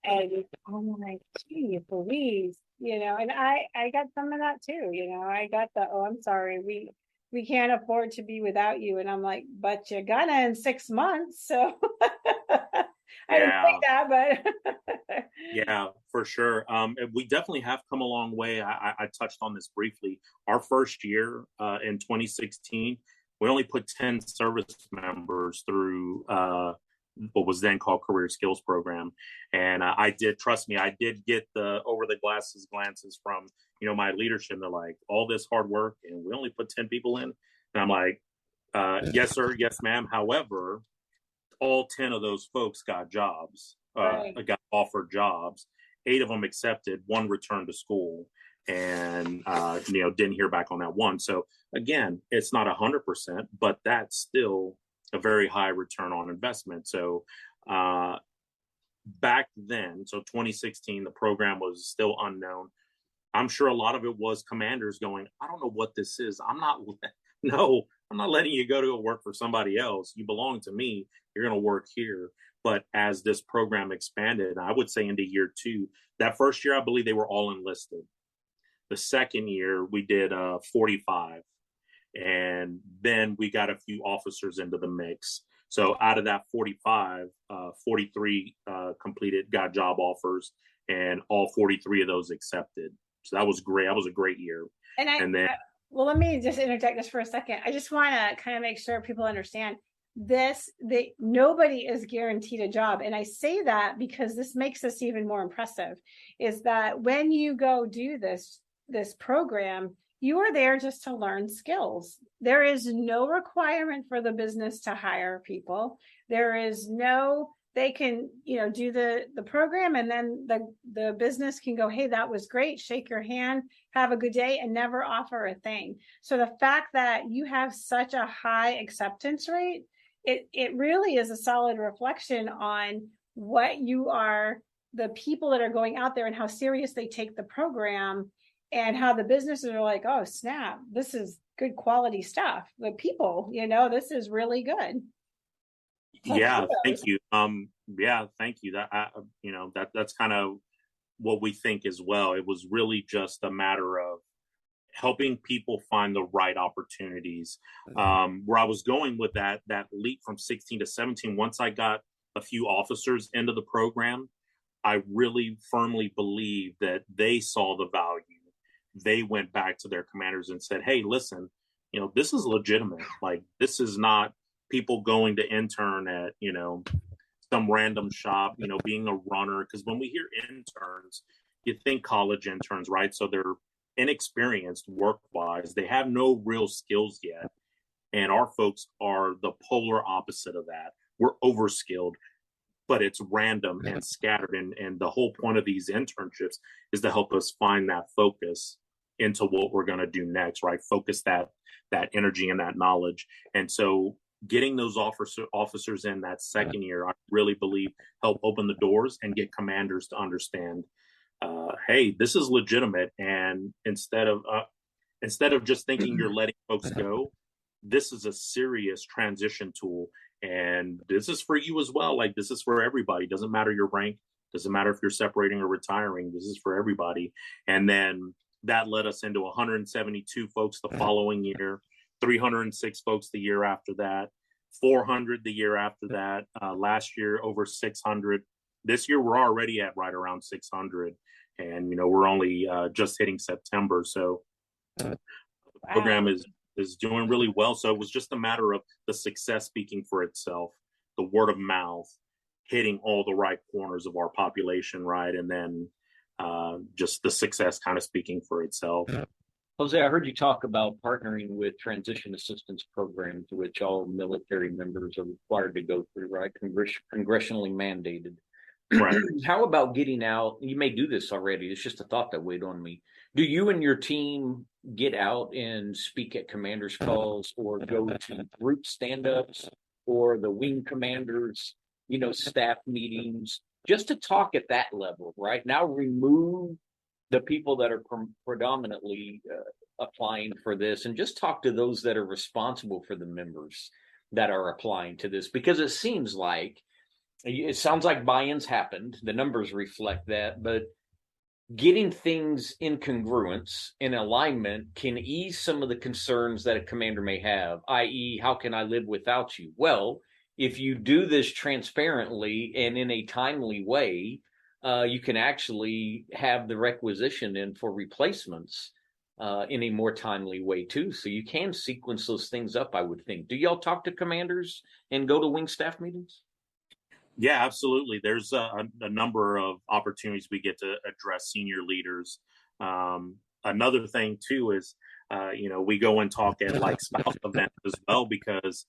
And I'm like, gee, Louise, you know, and I got some of that too, you know, I got the, oh, I'm sorry, we can't afford to be without you. And I'm like, but you're gonna in 6 months. So I didn't think that, but yeah, for sure. We definitely have come a long way. I touched on this briefly. Our first year in 2016, we only put 10 service members through what was then called Career Skills Program. And I did get the over the glasses glances from, you know, my leadership. They're like, all this hard work and we only put 10 people in. And I'm like, yes, sir. Yes, ma'am. However, all 10 of those folks got jobs, got offered jobs. 8 of them accepted, 1 returned to school, and, you know, didn't hear back on that one. So again, it's not 100%, but that's still a very high return on investment. So back then, so 2016, the program was still unknown. I'm sure a lot of it was commanders going, I don't know what this is. I'm not letting you go to work for somebody else. You belong to me. You're going to work here. But as this program expanded, I would say into year 2, that first year, I believe they were all enlisted. The second year, we did 45. And then we got a few officers into the mix. So out of that 45, 43 got job offers, and all 43 of those accepted. So that was great. That was a great year. Well, let me just interject this for a second. I just want to kind of make sure people understand this, that nobody is guaranteed a job. And I say that because this makes this even more impressive, is that when you go do this program, you are there just to learn skills. There is no requirement for the business to hire people. There is no, they can, you know, do the program, and then the business can go, hey, that was great, shake your hand, have a good day, and never offer a thing. So the fact that you have such a high acceptance rate, it really is a solid reflection on what you are, the people that are going out there and how serious they take the program, and how the businesses are like, oh, snap, this is good quality stuff. The people, you know, this is really good. Yeah, thank you. Yeah, thank you. That you know, that's kind of what we think as well. It was really just a matter of helping people find the right opportunities. Where I was going with that leap from 16 to 17, once I got a few officers into the program, I really firmly believe that they saw the value. they went back to their commanders and said, hey, listen, this is legitimate. Like, this is not people going to intern at, some random shop, being a runner. Because when we hear interns, you think college interns, right? So they're inexperienced work-wise. They have no real skills yet. And our folks are the polar opposite of that. We're overskilled, but it's random and scattered. And the whole point of these internships is to help us find that focus into what we're going to do next, right? Focus that energy and that knowledge. And so getting those officers in that second year, I really believe help open the doors and get commanders to understand, hey, this is legitimate. And instead of just thinking you're letting folks go, this is a serious transition tool. And this is for you as well. Like, this is for everybody. Doesn't matter your rank. Doesn't matter if you're separating or retiring. This is for everybody. And then that led us into 172 folks the following year, 306 folks the year after that, 400 the year after that. Last year, over 600. This year, we're already at right around 600. And, we're only just hitting September. So the program is doing really well. So it was just a matter of the success speaking for itself, the word of mouth, hitting all the right corners of our population, right? And then just the success kind of speaking for itself. Jose, I heard you talk about partnering with transition assistance programs, which all military members are required to go through, right? Congressionally mandated. Right. How about getting out? You may do this already. It's just a thought that weighed on me. Do you and your team get out and speak at commanders' calls, or go to group stand-ups, or the wing commanders, staff meetings, just to talk at that level, right? Now remove the people that are predominantly applying for this, and just talk to those that are responsible for the members that are applying to this, because it sounds like buy-ins happened. The numbers reflect that, but getting things in congruence, in alignment, can ease some of the concerns that a commander may have, i.e., how can I live without you? Well, if you do this transparently and in a timely way, you can actually have the requisition in for replacements in a more timely way too. So you can sequence those things up, I would think. Do y'all talk to commanders and go to wing staff meetings? Yeah, absolutely. There's a number of opportunities we get to address senior leaders. Another thing too is, we go and talk at like spouse events as well, because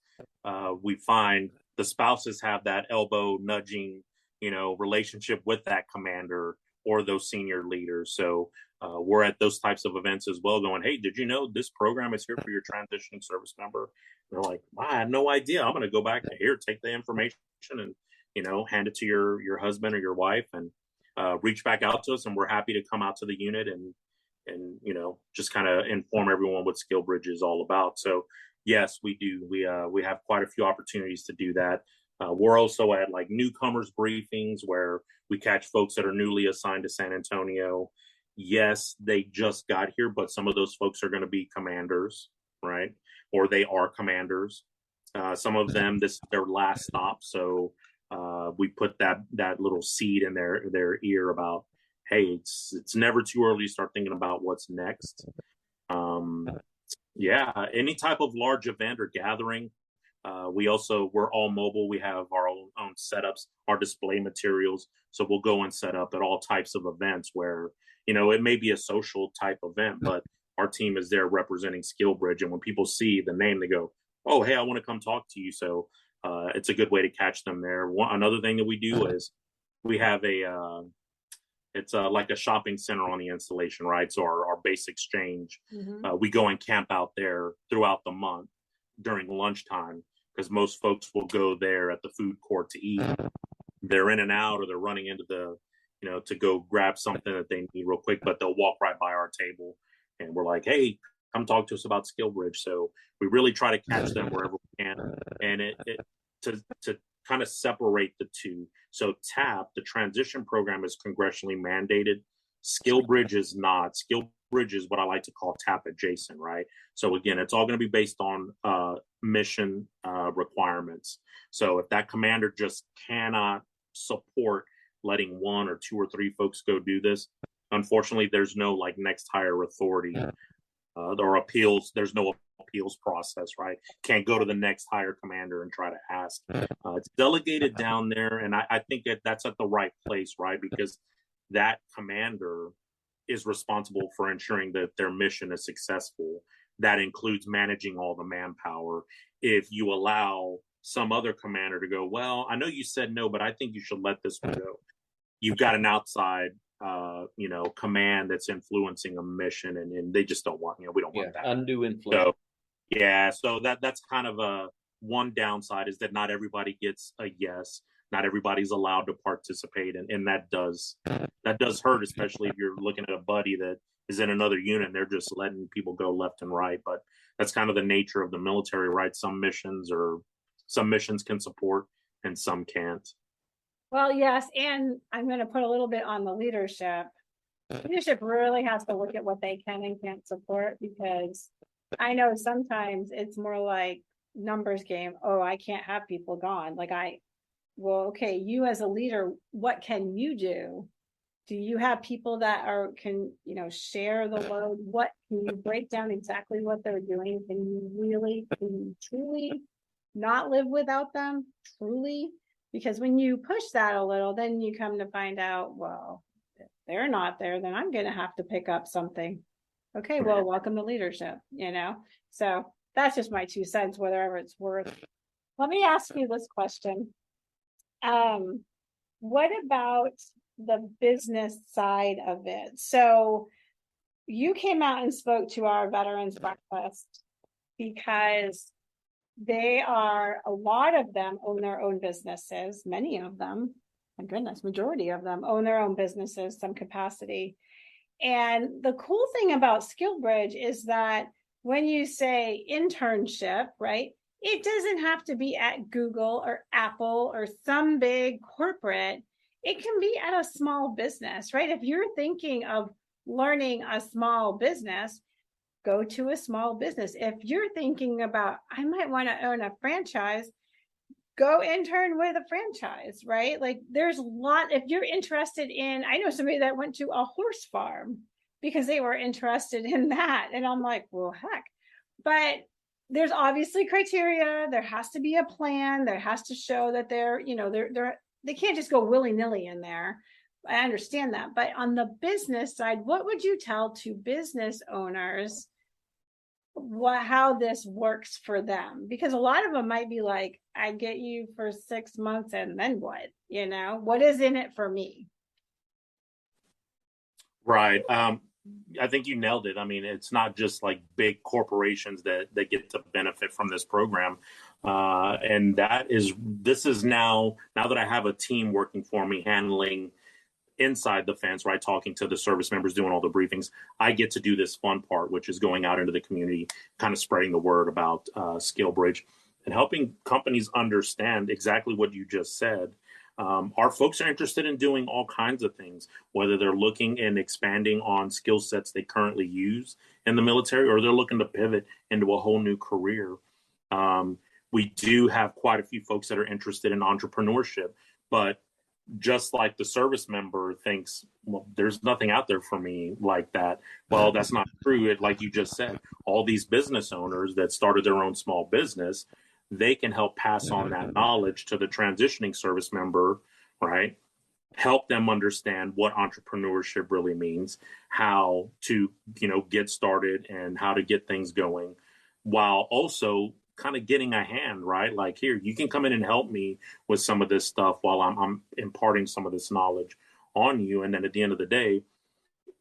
we find the spouses have that elbow nudging, relationship with that commander or those senior leaders. So we're at those types of events as well, going, hey, did you know this program is here for your transitioning service member? And they're like, I had no idea. I'm going to go back here, take the information and, hand it to your husband or your wife, and reach back out to us. And we're happy to come out to the unit and just kind of inform everyone what Skillbridge is all about. So yes, we do. We have quite a few opportunities to do that. We're also at like newcomers briefings where we catch folks that are newly assigned to San Antonio. Yes, they just got here, but some of those folks are going to be commanders, right? Or they are commanders. Some of them, this is their last stop. So we put that little seed in their ear about, hey, it's never too early to start thinking about what's next. Any type of large event or gathering. We're all mobile. We have our own setups, our display materials. So we'll go and set up at all types of events where, it may be a social type event, but our team is there representing Skillbridge. And when people see the name, they go, oh, hey, I want to come talk to you. So it's a good way to catch them there. Another thing that we do is we have it's like a shopping center on the installation, right? So our base exchange, we go and camp out there throughout the month during lunchtime, because most folks will go there at the food court to eat. They're in and out, or they're running into to go grab something that they need real quick, but they'll walk right by our table. And we're like, hey, come talk to us about Skillbridge. So we really try to catch them wherever we can. And to kind of separate the two. So TAP, the transition program, is congressionally mandated. Skillbridge is not. Skillbridge is what I like to call TAP adjacent, right? So again, it's all going to be based on mission requirements. So if that commander just cannot support letting one or two or three folks go do this, Unfortunately, there's no like next higher authority or appeals. There's no appeals process, right? Can't go to the next higher commander and try to ask. It's delegated down there, and I think that that's at the right place, right? Because that commander is responsible for ensuring that their mission is successful. That includes managing all the manpower. If you allow some other commander to go, well, I know you said no, but I think you should let this one go. You've got an outside, command that's influencing a mission, and they just don't want, we don't want that. Undue influence. So that's kind of a one downside, is that not everybody gets a yes. Not everybody's allowed to participate, and that does hurt, especially if you're looking at a buddy that is in another unit and they're just letting people go left and right. But that's kind of the nature of the military, right? Some missions can support and some can't. Well, yes, and I'm going to put a little bit on the leadership. Leadership really has to look at what they can and can't support, because I know sometimes it's more like numbers game. Oh, I can't have people gone. Well, okay, you as a leader, what can you do? Do you have people that can share the load? What can you break down exactly what they're doing? Can you truly not live without them? Truly? Because when you push that a little, then you come to find out, well, if they're not there, then I'm going to have to pick up something. Okay, well, welcome to leadership, So that's just my 2 cents, whatever it's worth. Let me ask you this question. What about the business side of it? So you came out and spoke to our veterans breakfast because a lot of them own their own businesses. Many of them, my goodness, majority of them own their own businesses, some capacity. And the cool thing about SkillBridge is that when you say internship, right, it doesn't have to be at Google or Apple or some big corporate. It can be at a small business, right? If you're thinking of learning a small business, go to a small business. If you're thinking about, I might want to own a franchise, go intern with a franchise, right? Like there's a lot, if you're interested in, I know somebody that went to a horse farm because they were interested in that. And I'm like, well, heck, but there's obviously criteria. There has to be a plan. There has to show that they can't just go willy-nilly in there. I understand that. But on the business side, what would you tell to business owners how this works for them? Because a lot of them might be like, I get you for 6 months and then what? What is in it for me? Right. I think you nailed it. I mean, it's not just like big corporations that get to benefit from this program. And this is now that I have a team working for me, handling inside the fence, right, talking to the service members, doing all the briefings, I get to do this fun part, which is going out into the community, kind of spreading the word about SkillBridge and helping companies understand exactly what you just said. Our folks are interested in doing all kinds of things, whether they're looking and expanding on skill sets they currently use in the military, or they're looking to pivot into a whole new career. We do have quite a few folks that are interested in entrepreneurship, but just like the service member thinks, well, there's nothing out there for me like that. Well, that's not true. Like you just said, all these business owners that started their own small business, they can help pass on that knowledge to the transitioning service member, right? Help them understand what entrepreneurship really means, how to, get started and how to get things going, while also kind of getting a hand, right? Like, here, you can come in and help me with some of this stuff while I'm imparting some of this knowledge on you. And then at the end of the day,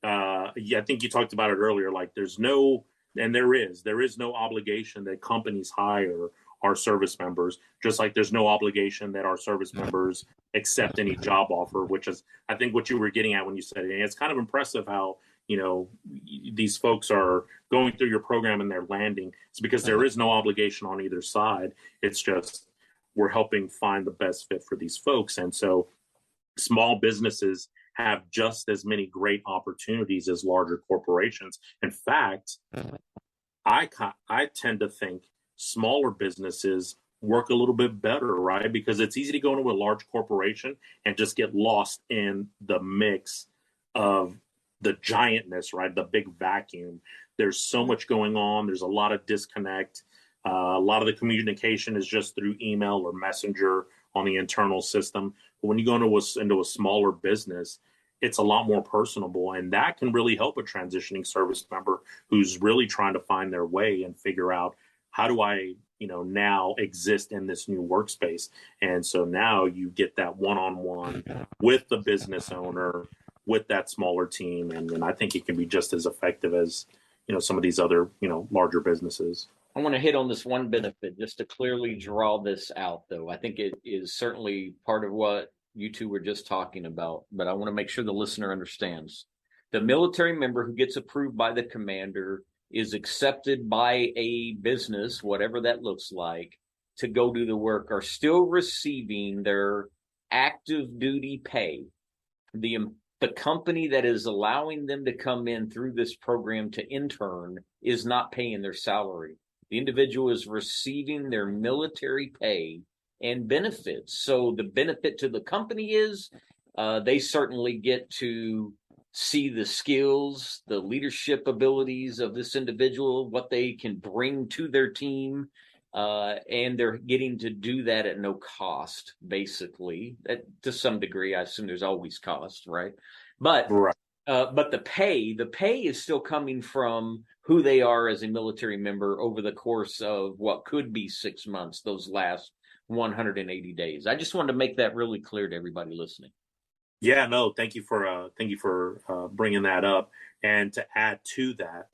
I think you talked about it earlier, like there is no obligation that companies hire our service members, just like there's no obligation that our service members accept any job offer, which is, I think, what you were getting at when you said it. And it's kind of impressive how, these folks are going through your program and they're landing. It's because there is no obligation on either side. It's just we're helping find the best fit for these folks. And so small businesses have just as many great opportunities as larger corporations. In fact, I tend to think smaller businesses work a little bit better, right? Because it's easy to go into a large corporation and just get lost in the mix of giantness, right? The big vacuum. There's so much going on. There's a lot of disconnect. A lot of the communication is just through email or messenger on the internal system. But when you go into a smaller business, it's a lot more personable, and that can really help a transitioning service member who's really trying to find their way and figure out, how do I, now exist in this new workspace? And so now you get that one-on-one with the business owner, with that smaller team. And I think it can be just as effective as, some of these other, larger businesses. I want to hit on this one benefit just to clearly draw this out, though. I think it is certainly part of what you two were just talking about, but I want to make sure the listener understands. The military member who gets approved by the commander is accepted by a business, whatever that looks like, to go do the work, are still receiving their active duty pay. The company that is allowing them to come in through this program to intern is not paying their salary. The individual is receiving their military pay and benefits. So the benefit to the company is they certainly get to see the skills, the leadership abilities of this individual, what they can bring to their team, and they're getting to do that at no cost, basically. To some degree, I assume there's always cost, right? But right. But the pay is still coming from who they are as a military member over the course of what could be 6 months, those last 180 days. I just wanted to make that really clear to everybody listening. Yeah, no, thank you for bringing that up. And to add to that,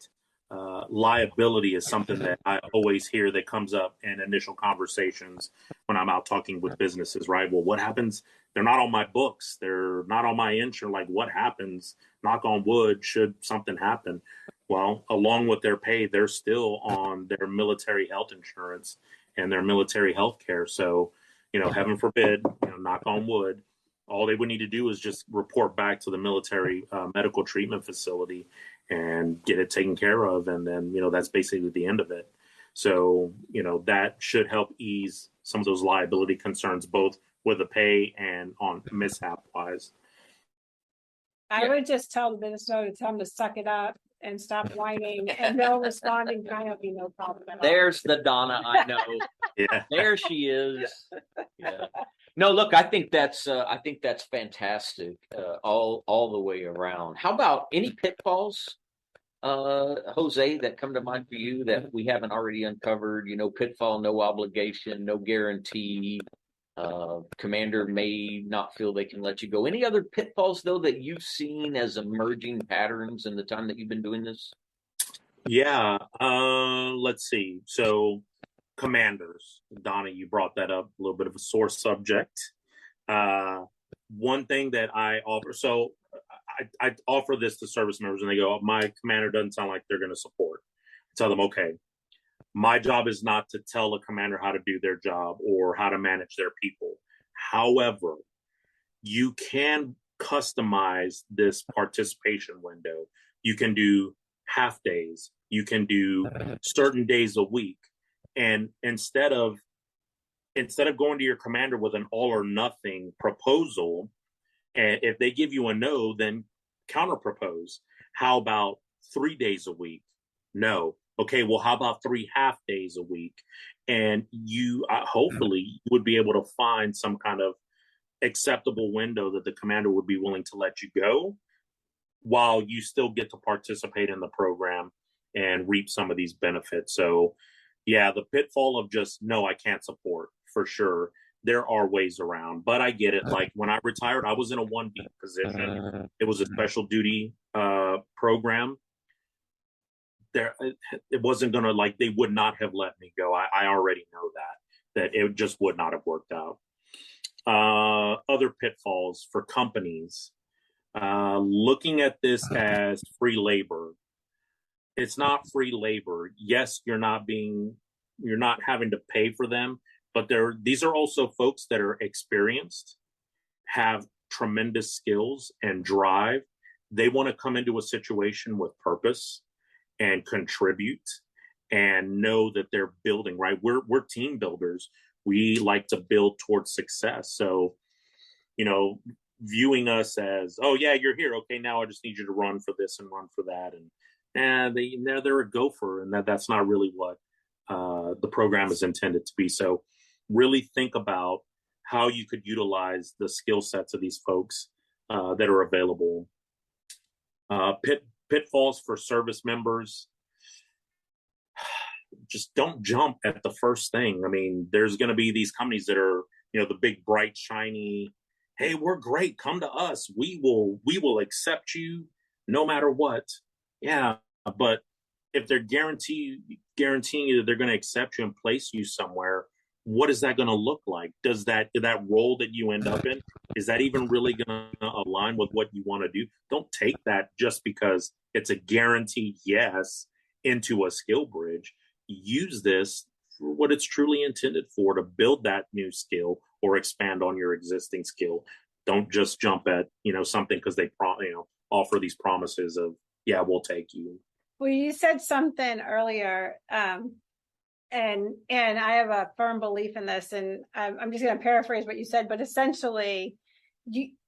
liability is something that I always hear that comes up in initial conversations when I'm out talking with businesses, right? Well, what happens? They're not on my books. They're not on my insurance. Like, what happens? Knock on wood, should something happen? Well, along with their pay, they're still on their military health insurance and their military health care. So, heaven forbid, knock on wood, all they would need to do is just report back to the military medical treatment facility and get it taken care of. And then, that's basically the end of it. So, that should help ease some of those liability concerns, both with the pay and on mishap wise. I would just tell the business owner to tell them to suck it up and stop whining, and they'll respond in kind, will be no problem at all. There's the Donna I know. Yeah. There she is. Yeah. No, look, I think that's fantastic, all the way around. How about any pitfalls, Jose, that come to mind for you that we haven't already uncovered? Pitfall, no obligation, no guarantee. Commander may not feel they can let you go. Any other pitfalls, though, that you've seen as emerging patterns in the time that you've been doing this? Yeah. Let's see. So commanders, Donna, you brought that up, a little bit of a sore subject. One thing that I offer, so I offer this to service members and they go, my commander doesn't sound like they're going to support. I tell them, okay, my job is not to tell a commander how to do their job or how to manage their people. However, you can customize this participation window. You can do half days. You can do certain days a week. And instead of going to your commander with an all or nothing proposal, and if they give you a no, then counter propose. How about 3 days a week? No. Okay, well, how about 3 half days a week? And you hopefully would be able to find some kind of acceptable window that the commander would be willing to let you go while you still get to participate in the program and reap some of these benefits. So, yeah, the pitfall of just, no, I can't support, for sure. There are ways around, but I get it. Like when I retired, I was in a 1B position. It was a special duty program. It wasn't going to, they would not have let me go. I already know that it just would not have worked out. Other pitfalls for companies, looking at this as free labor. It's not free labor. Yes, you're not having to pay for them, but these are also folks that are experienced, have tremendous skills and drive. They want to come into a situation with purpose and contribute and know that they're building, right? We're team builders. We like to build towards success. So, viewing us as, oh yeah, you're here. Okay, now I just need you to run for this and run for that. And they're a gopher, and that's not really what the program is intended to be. So really think about how you could utilize the skill sets of these folks that are available. Pitfalls for service members. Just don't jump at the first thing. I mean, there's going to be these companies that are, the big, bright, shiny, hey, we're great. Come to us. We will accept you no matter what. Yeah. But if they're guaranteeing you that they're going to accept you and place you somewhere, what is that going to look like? Does that role that you end up in, is that even really going to align with what you want to do? Don't take that just because it's a guaranteed yes into a skill bridge. Use this for what it's truly intended for, to build that new skill or expand on your existing skill. Don't just jump at, something because they offer these promises of, yeah, we'll take you. Well, you said something earlier, and I have a firm belief in this, and I'm just going to paraphrase what you said, but essentially,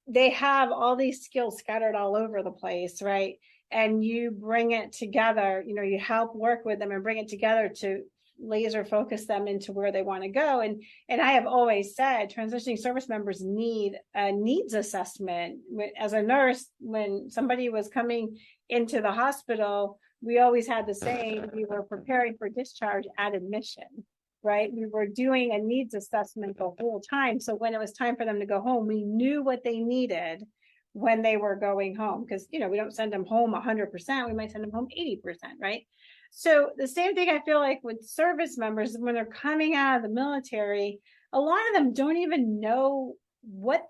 they have all these skills scattered all over the place, right? And you bring it together, you help work with them and bring it together to laser focus them into where they want to go. And I have always said transitioning service members need a needs assessment. As a nurse, when somebody was coming into the hospital, we always had the saying, we were preparing for discharge at admission, right? We were doing a needs assessment the whole time. So when it was time for them to go home, we knew what they needed when they were going home, because we don't send them home 100%, we might send them home 80%, right? So the same thing I feel like with service members, when they're coming out of the military, a lot of them don't even know what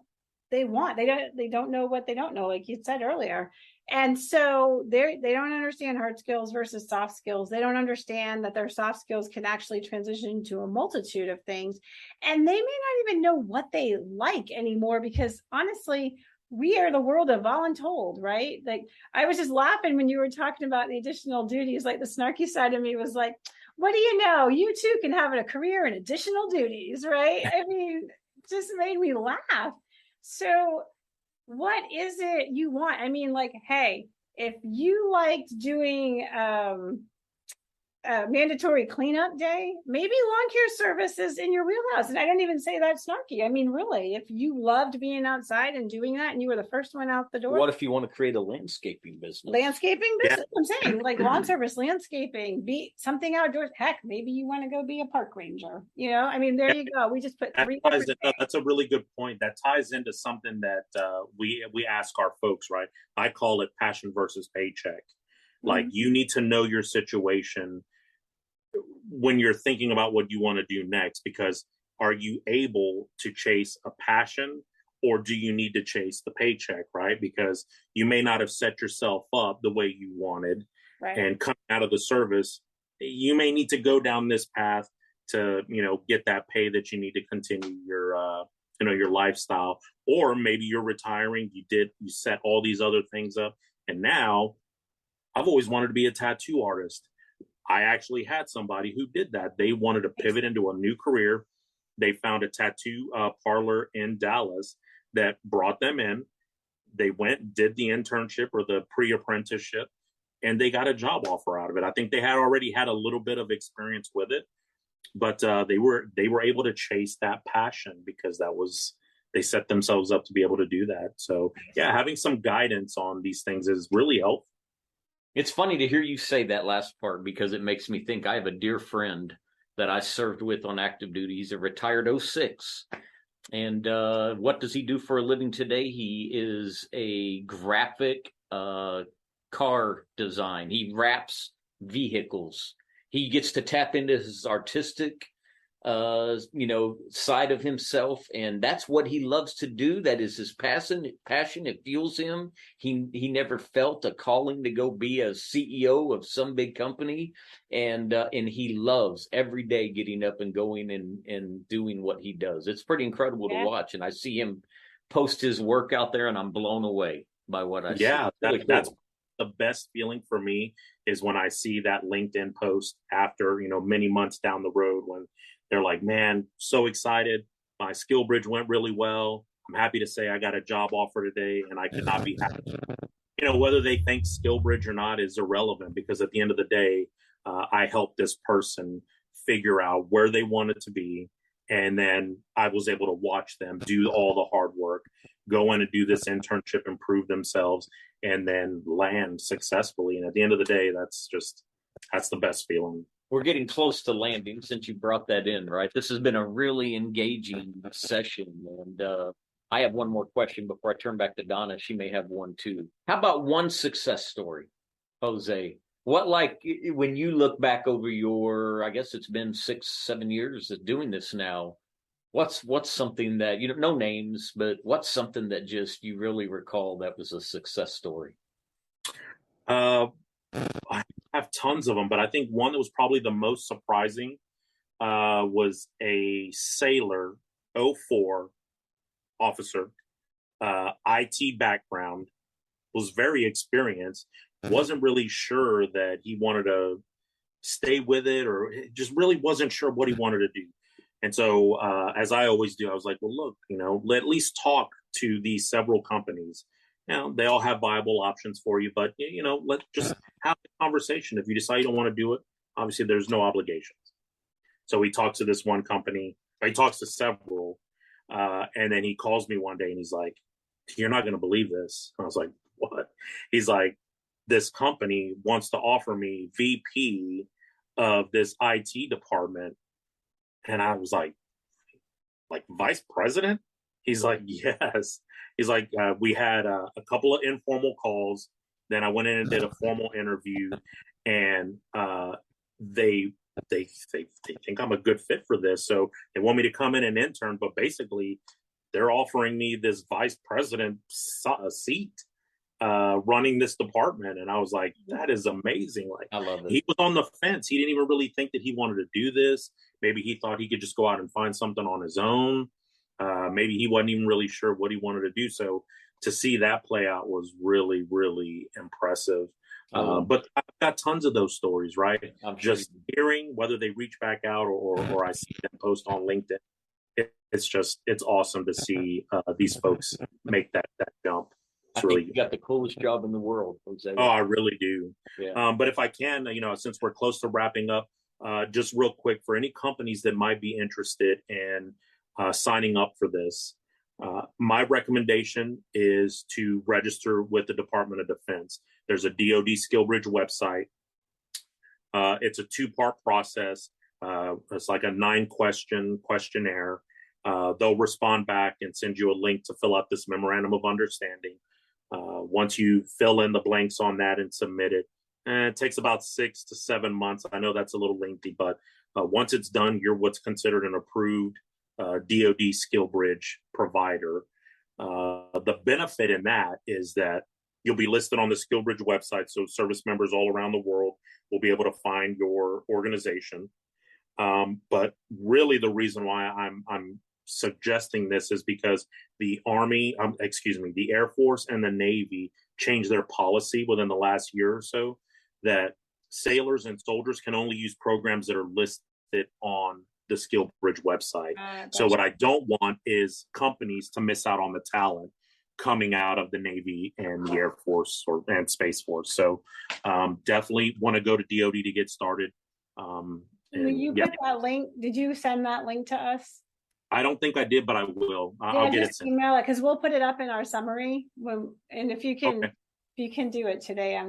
they want. They don't know what they don't know, like you said earlier. And so they don't understand hard skills versus soft skills. They don't understand that their soft skills can actually transition to a multitude of things. And they may not even know what they like anymore, because honestly, we are the world of voluntold, right? Like, I was just laughing when you were talking about the additional duties. Like, the snarky side of me was like, what do you know? You too can have a career in additional duties, right? I mean, it just made me laugh. So what is it you want? I mean, like, hey, if you liked doing mandatory cleanup day, maybe lawn care service is in your wheelhouse. And I don't even say that snarky. I mean, really, if you loved being outside and doing that and you were the first one out the door. What if you want to create a landscaping business? Landscaping business? Yeah. I'm saying, like, lawn service, landscaping, be something outdoors. Heck, maybe you want to go be a park ranger. I mean, there you go. We just put three. That's a really good point. That ties into something that we ask our folks, right? I call it passion versus paycheck. Like, you need to know your situation when you're thinking about what you want to do next, because are you able to chase a passion, or do you need to chase the paycheck, right? Because you may not have set yourself up the way you wanted, right? And coming out of the service, you may need to go down this path to, get that pay that you need to continue your lifestyle. Or maybe you're retiring, you set all these other things up, and now I've always wanted to be a tattoo artist. I actually had somebody who did that. They wanted to pivot into a new career. They found a tattoo parlor in Dallas that brought them in. They went, did the internship or the pre-apprenticeship, and they got a job offer out of it. I think they had already had a little bit of experience with it, but they were able to chase that passion because they set themselves up to be able to do that. So yeah, having some guidance on these things is really helpful. It's funny to hear you say that last part, because it makes me think I have a dear friend that I served with on active duty. He's a retired 06. And what does he do for a living today? He is a graphic car design. He wraps vehicles. He gets to tap into his artistic side of himself, and that's what he loves to do. That is his passion. It fuels him. He never felt a calling to go be a CEO of some big company, and he loves every day getting up and going and doing what he does. It's pretty incredible to watch, and I see him post his work out there, and I'm blown away by what I see. Yeah, that's the best feeling for me, is when I see that LinkedIn post after many months down the road, when they're like, man, so excited. My SkillBridge went really well. I'm happy to say I got a job offer today, and I could not be happy. Whether they think SkillBridge or not is irrelevant, because at the end of the day, I helped this person figure out where they wanted to be. And then I was able to watch them do all the hard work, go in and do this internship, improve themselves, and then land successfully. And at the end of the day, that's the best feeling. We're getting close to landing since you brought that in, right? This has been a really engaging session. And I have one more question before I turn back to Donna. She may have one too. How about one success story, Jose? What, like, when you look back over your, I guess it's been 6-7 years of doing this now, what's something that, no names, but what's something that just you really recall that was a success story? I have tons of them, but I think one that was probably the most surprising was a sailor, 04 officer, IT background, was very experienced, wasn't really sure that he wanted to stay with it, or just really wasn't sure what he wanted to do. And so, as I always do, I was like, well, look, at least talk to these several companies. They all have viable options for you, but, let's just have a conversation. If you decide you don't want to do it, obviously there's no obligations. So he talks to this one company, he talks to several, and then he calls me one day and he's like, you're not going to believe this. And I was like, what? He's like, this company wants to offer me VP of this IT department. And I was like vice president? He's like, yes. He's like, we had a couple of informal calls. Then I went in and did a formal interview, and they think I'm a good fit for this. So they want me to come in and intern, but basically they're offering me this vice president seat, running this department. And I was like, that is amazing. Like, I love it. He was on the fence. He didn't even really think that he wanted to do this. Maybe he thought he could just go out and find something on his own. Maybe he wasn't even really sure what he wanted to do. So to see that play out was really, really impressive. But I've got tons of those stories, right? I'm just hearing whether they reach back out or I see them post on LinkedIn. It's awesome to see these folks make that jump. I think you got the coolest job in the world, Jose. Oh, I really do. Yeah. But if I can, since we're close to wrapping up, just real quick, for any companies that might be interested in signing up for this, my recommendation is to register with the Department of Defense. There's a DOD SkillBridge website. It's a 2-part process. It's like a 9-question questionnaire. They'll respond back and send you a link to fill out this memorandum of understanding. Once you fill in the blanks on that and submit it, it takes about 6 to 7 months. I know that's a little lengthy, but once it's done, you're what's considered an approved DOD SkillBridge provider. The benefit in that is that you'll be listed on the SkillBridge website, so service members all around the world will be able to find your organization. But really, the reason why I'm suggesting this is because the Air Force and the Navy changed their policy within the last year or so that sailors and soldiers can only use programs that are listed on the SkillBridge website. Gotcha. So what I don't want is companies to miss out on the talent coming out of the Navy and the Air Force and Space Force. So definitely want to go to DOD to get started. Will you put that link? Did you send that link to us? I don't think I did, but I will. I'll get it sent. Email it, because we'll put it up in our summary. And if you can, if you can do it today, I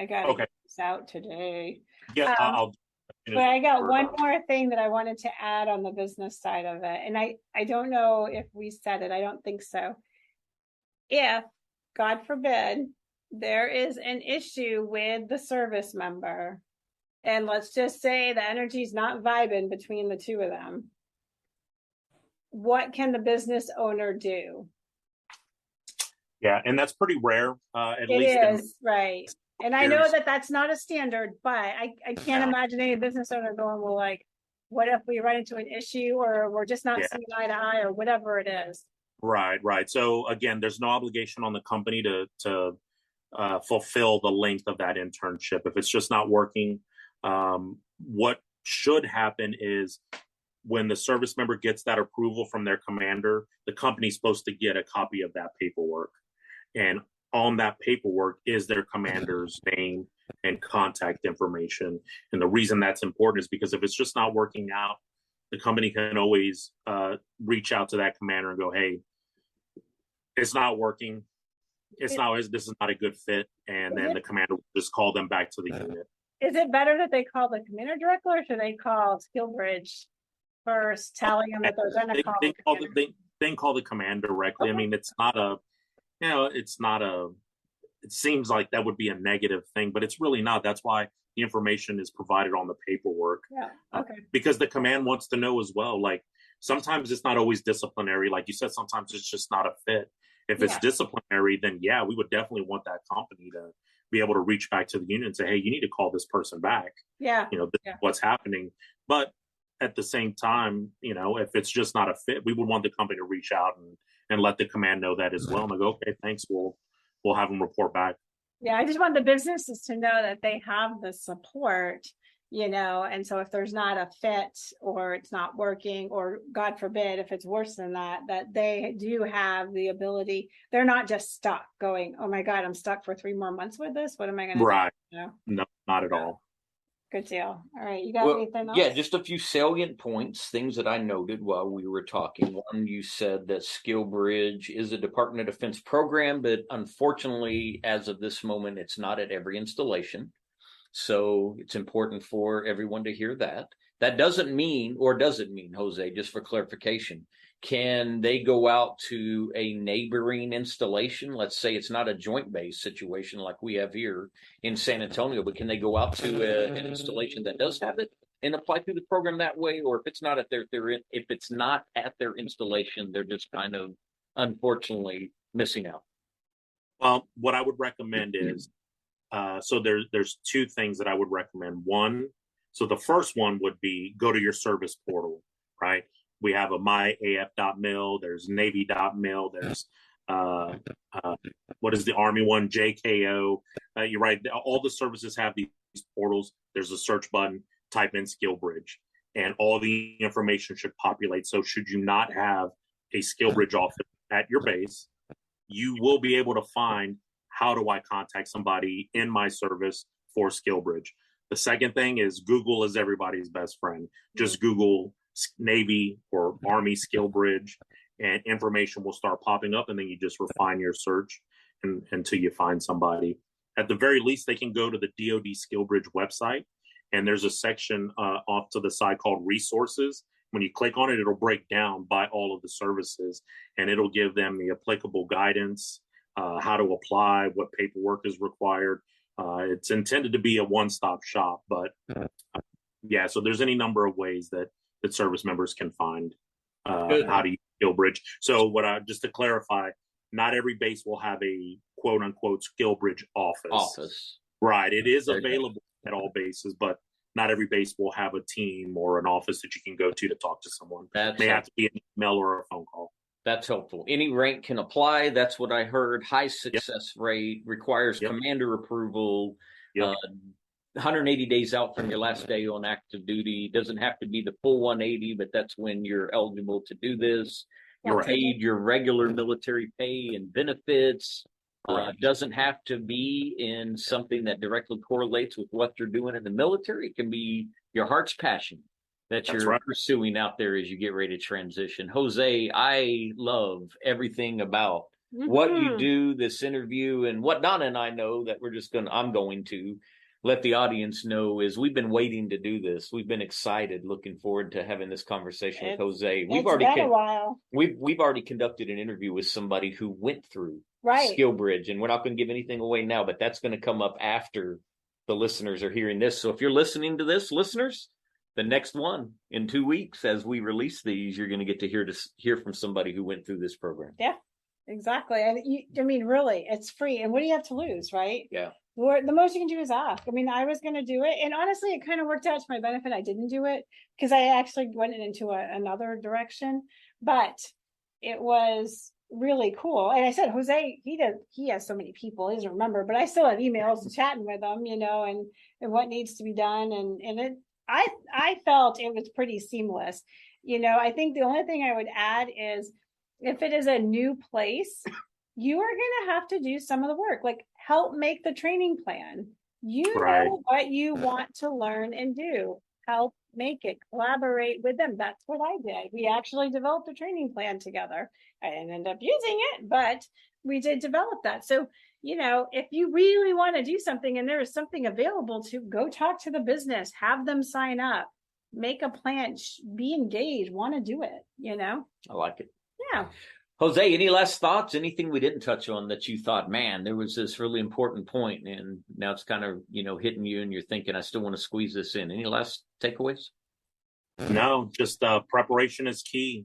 got to get this out today. Yeah, I'll. But I got one more thing that I wanted to add on the business side of it. And I don't know if we said it. I don't think so. If, God forbid, there is an issue with the service member, and let's just say the energy's not vibing between the two of them, what can the business owner do? Yeah, and that's pretty rare. It is, right. And I know that that's not a standard, but I can't imagine any business owner going, well, like, what if we run into an issue, or we're just not seeing eye to eye, or whatever it is. Right. So again, there's no obligation on the company to fulfill the length of that internship. If it's just not working, what should happen is when the service member gets that approval from their commander, the company's supposed to get a copy of that paperwork. And on that paperwork is their commander's name and contact information. And the reason that's important is because if it's just not working out, the company can always reach out to that commander and go, hey, it's not working. This is not a good fit. And then the commander will just call them back to the unit. Is it better that they call the commander directly, or should they call Skillbridge first, telling them that they're going to call they can call the command directly. Okay. I mean, it seems like that would be a negative thing, but it's really not. That's why the information is provided on the paperwork. Yeah. Okay. Because the command wants to know as well. Like, sometimes it's not always disciplinary. Like you said, sometimes it's just not a fit. If it's disciplinary, then we would definitely want that company to be able to reach back to the unit and say, hey, you need to call this person back. Yeah. This is what's happening. But at the same time, if it's just not a fit, we would want the company to reach out and let the command know that as well. And they go, okay, thanks. We'll have them report back. Yeah. I just want the businesses to know that they have the support, and so if there's not a fit or it's not working, or God forbid, if it's worse than that they do have the ability. They're not just stuck going, oh my God, I'm stuck for 3 more months with this. What am I going to do? No, not at all. Good deal. All right. You got anything else? Yeah, just a few salient points, things that I noted while we were talking. One, you said that Skillbridge is a Department of Defense program, but unfortunately, as of this moment, it's not at every installation. So it's important for everyone to hear that. That doesn't mean, or does it mean, Jose, just for clarification, can they go out to a neighboring installation? Let's say it's not a joint base situation like we have here in San Antonio, but can they go out to an installation that does have it and apply through the program that way? Or if it's not at their installation, they're just kind of unfortunately missing out. Well, what I would recommend is, so there's 2 things that I would recommend. One, so the first one would be go to your service portal, right? We have a myaf.mil, there's navy.mil, there's what is the Army one, JKO. You're right, all the services have these portals. There's a search button, type in Skillbridge, and all the information should populate. So should you not have a Skillbridge office at your base, you will be able to find, how do I contact somebody in my service for Skillbridge? The second thing is Google is everybody's best friend. Just Google Navy or Army Skillbridge, and information will start popping up, and then you just refine your search until you find somebody. At the very least, they can go to the DOD SkillBridge website, and there's a section off to the side called Resources. When you click on it, it'll break down by all of the services, and it'll give them the applicable guidance, how to apply, what paperwork is required. It's intended to be a one-stop shop, but so there's any number of ways that service members can find how to use Skillbridge. So just to clarify, not every base will have a quote unquote Skillbridge office. Right. It is available at all bases, but not every base will have a team or an office that you can go to talk to someone. It may have to be an email or a phone call. That's helpful. Any rank can apply. That's what I heard. High success rate, requires commander approval. 180 days out from your last day on active duty. Doesn't have to be the full 180, but that's when you're eligible to do this. You're paid your regular military pay and benefits. Doesn't have to be in something that directly correlates with what you're doing in the military. It can be your heart's passion that you're pursuing out there as you get ready to transition. Jose, I love everything about what you do, this interview, and what Donna and I know that I'm going to let the audience know is we've been waiting to do this. We've been excited, looking forward to having this conversation with Jose. It's been a while. We've already conducted an interview with somebody who went through Skillbridge, and we're not going to give anything away now, but that's going to come up after the listeners are hearing this. So if you're listening to this, listeners, the next one in 2 weeks, as we release these, you're going to get to hear from somebody who went through this program. Yeah, exactly. And really, it's free. And what do you have to lose, right? Yeah. The most you can do is ask. I was going to do it. And honestly, it kind of worked out to my benefit. I didn't do it because I actually went into another direction. But it was really cool. And I said, Jose, he has so many people, he doesn't remember, but I still have emails and chatting with him, and what needs to be done. And I felt it was pretty seamless. I think the only thing I would add is if it is a new place, you are going to have to do some of the work, like help make the training plan. Know what you want to learn and do. Help make it, collaborate with them. That's what I did. We actually developed a training plan together. I didn't end up using it, but we did develop that. So, if you really want to do something and there is something available, to go talk to the business, have them sign up, make a plan, be engaged, want to do it, I like it. Yeah. Jose, any last thoughts? Anything we didn't touch on that you thought, man, there was this really important point and now it's kind of, hitting you and you're thinking, I still want to squeeze this in. Any last takeaways? No, just preparation is key.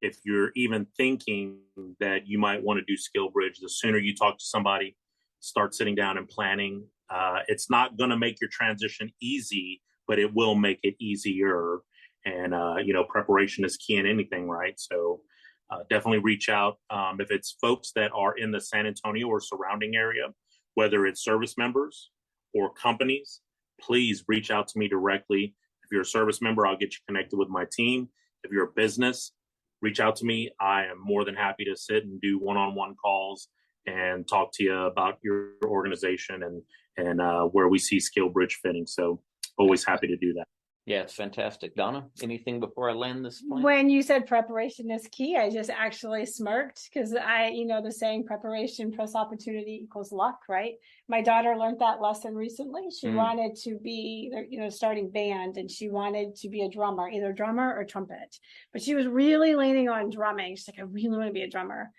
If you're even thinking that you might want to do SkillBridge, the sooner you talk to somebody, start sitting down and planning. It's not going to make your transition easy, but it will make it easier. And, preparation is key in anything, right? So definitely reach out. If it's folks that are in the San Antonio or surrounding area, whether it's service members or companies, please reach out to me directly. If you're a service member, I'll get you connected with my team. If you're a business, reach out to me. I am more than happy to sit and do one-on-one calls and talk to you about your organization and where we see SkillBridge fitting. So always happy to do that. Yeah, it's fantastic. Donna, anything before I land this plane? When you said preparation is key, I just actually smirked because the saying preparation plus opportunity equals luck, right? My daughter learned that lesson recently. She wanted to be, starting band, and she wanted to be a drummer, either drummer or trumpet. But she was really leaning on drumming. She's like, I really want to be a drummer.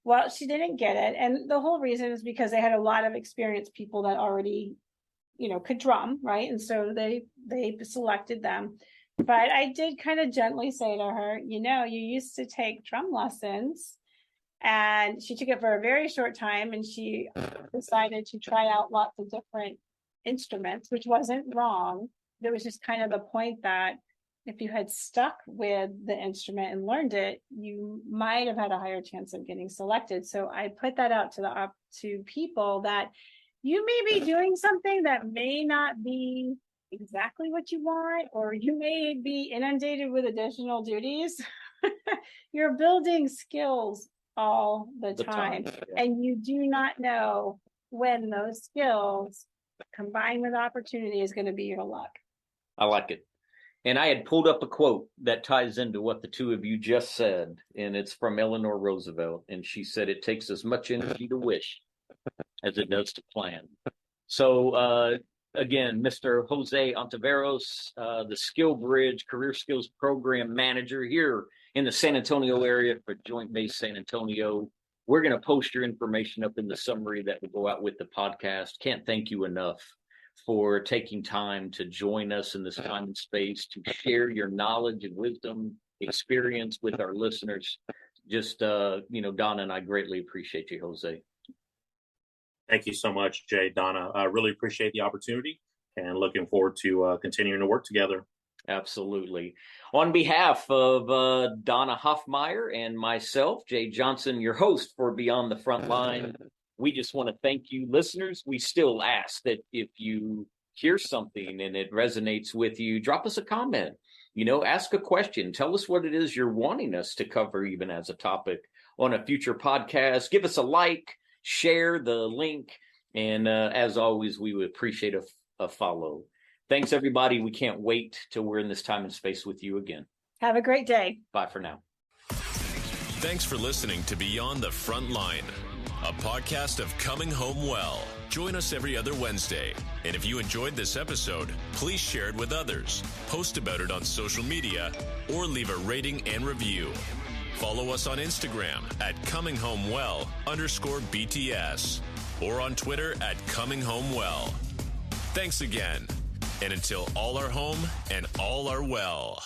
Well, she didn't get it. And the whole reason is because they had a lot of experienced people that already could drum, right? And so they selected them. But I did kind of gently say to her, you used to take drum lessons, and she took it for a very short time, and she decided to try out lots of different instruments, which wasn't wrong. There was just kind of the point that if you had stuck with the instrument and learned it, you might have had a higher chance of getting selected. So I put that out to people that you may be doing something that may not be exactly what you want, or you may be inundated with additional duties. You're building skills all the time. And you do not know when those skills combined with opportunity is going to be your luck. I like it. And I had pulled up a quote that ties into what the two of you just said, and it's from Eleanor Roosevelt. And she said, it takes as much energy to wish as it does to plan. So again, Mr. Jose Ontiveros, the SkillBridge Career Skills Program Manager here in the San Antonio area for Joint Base San Antonio. We're going to post your information up in the summary that will go out with the podcast. Can't thank you enough for taking time to join us in this time and space to share your knowledge and wisdom, experience with our listeners. Just, Donna and I greatly appreciate you, Jose. Thank you so much, Jay, Donna. I really appreciate the opportunity and looking forward to continuing to work together. Absolutely. On behalf of Donna Hoffmeyer and myself, Jay Johnson, your host for Beyond the Frontline, we just want to thank you, listeners. We still ask that if you hear something and it resonates with you, drop us a comment, ask a question, tell us what it is you're wanting us to cover even as a topic on a future podcast. Give us a like, share the link, and as always, we would appreciate a follow. Thanks, everybody. We can't wait till we're in this time and space with you again. Have a great day. Bye for now. Thanks for listening to Beyond the Frontline, a podcast of coming home well. Join us every other Wednesday. And if you enjoyed this episode, please share it with others, post about it on social media, or leave a rating and review. Follow us on Instagram at ComingHomeWell_BTS or on Twitter at ComingHomeWell. Thanks again. And until all are home and all are well.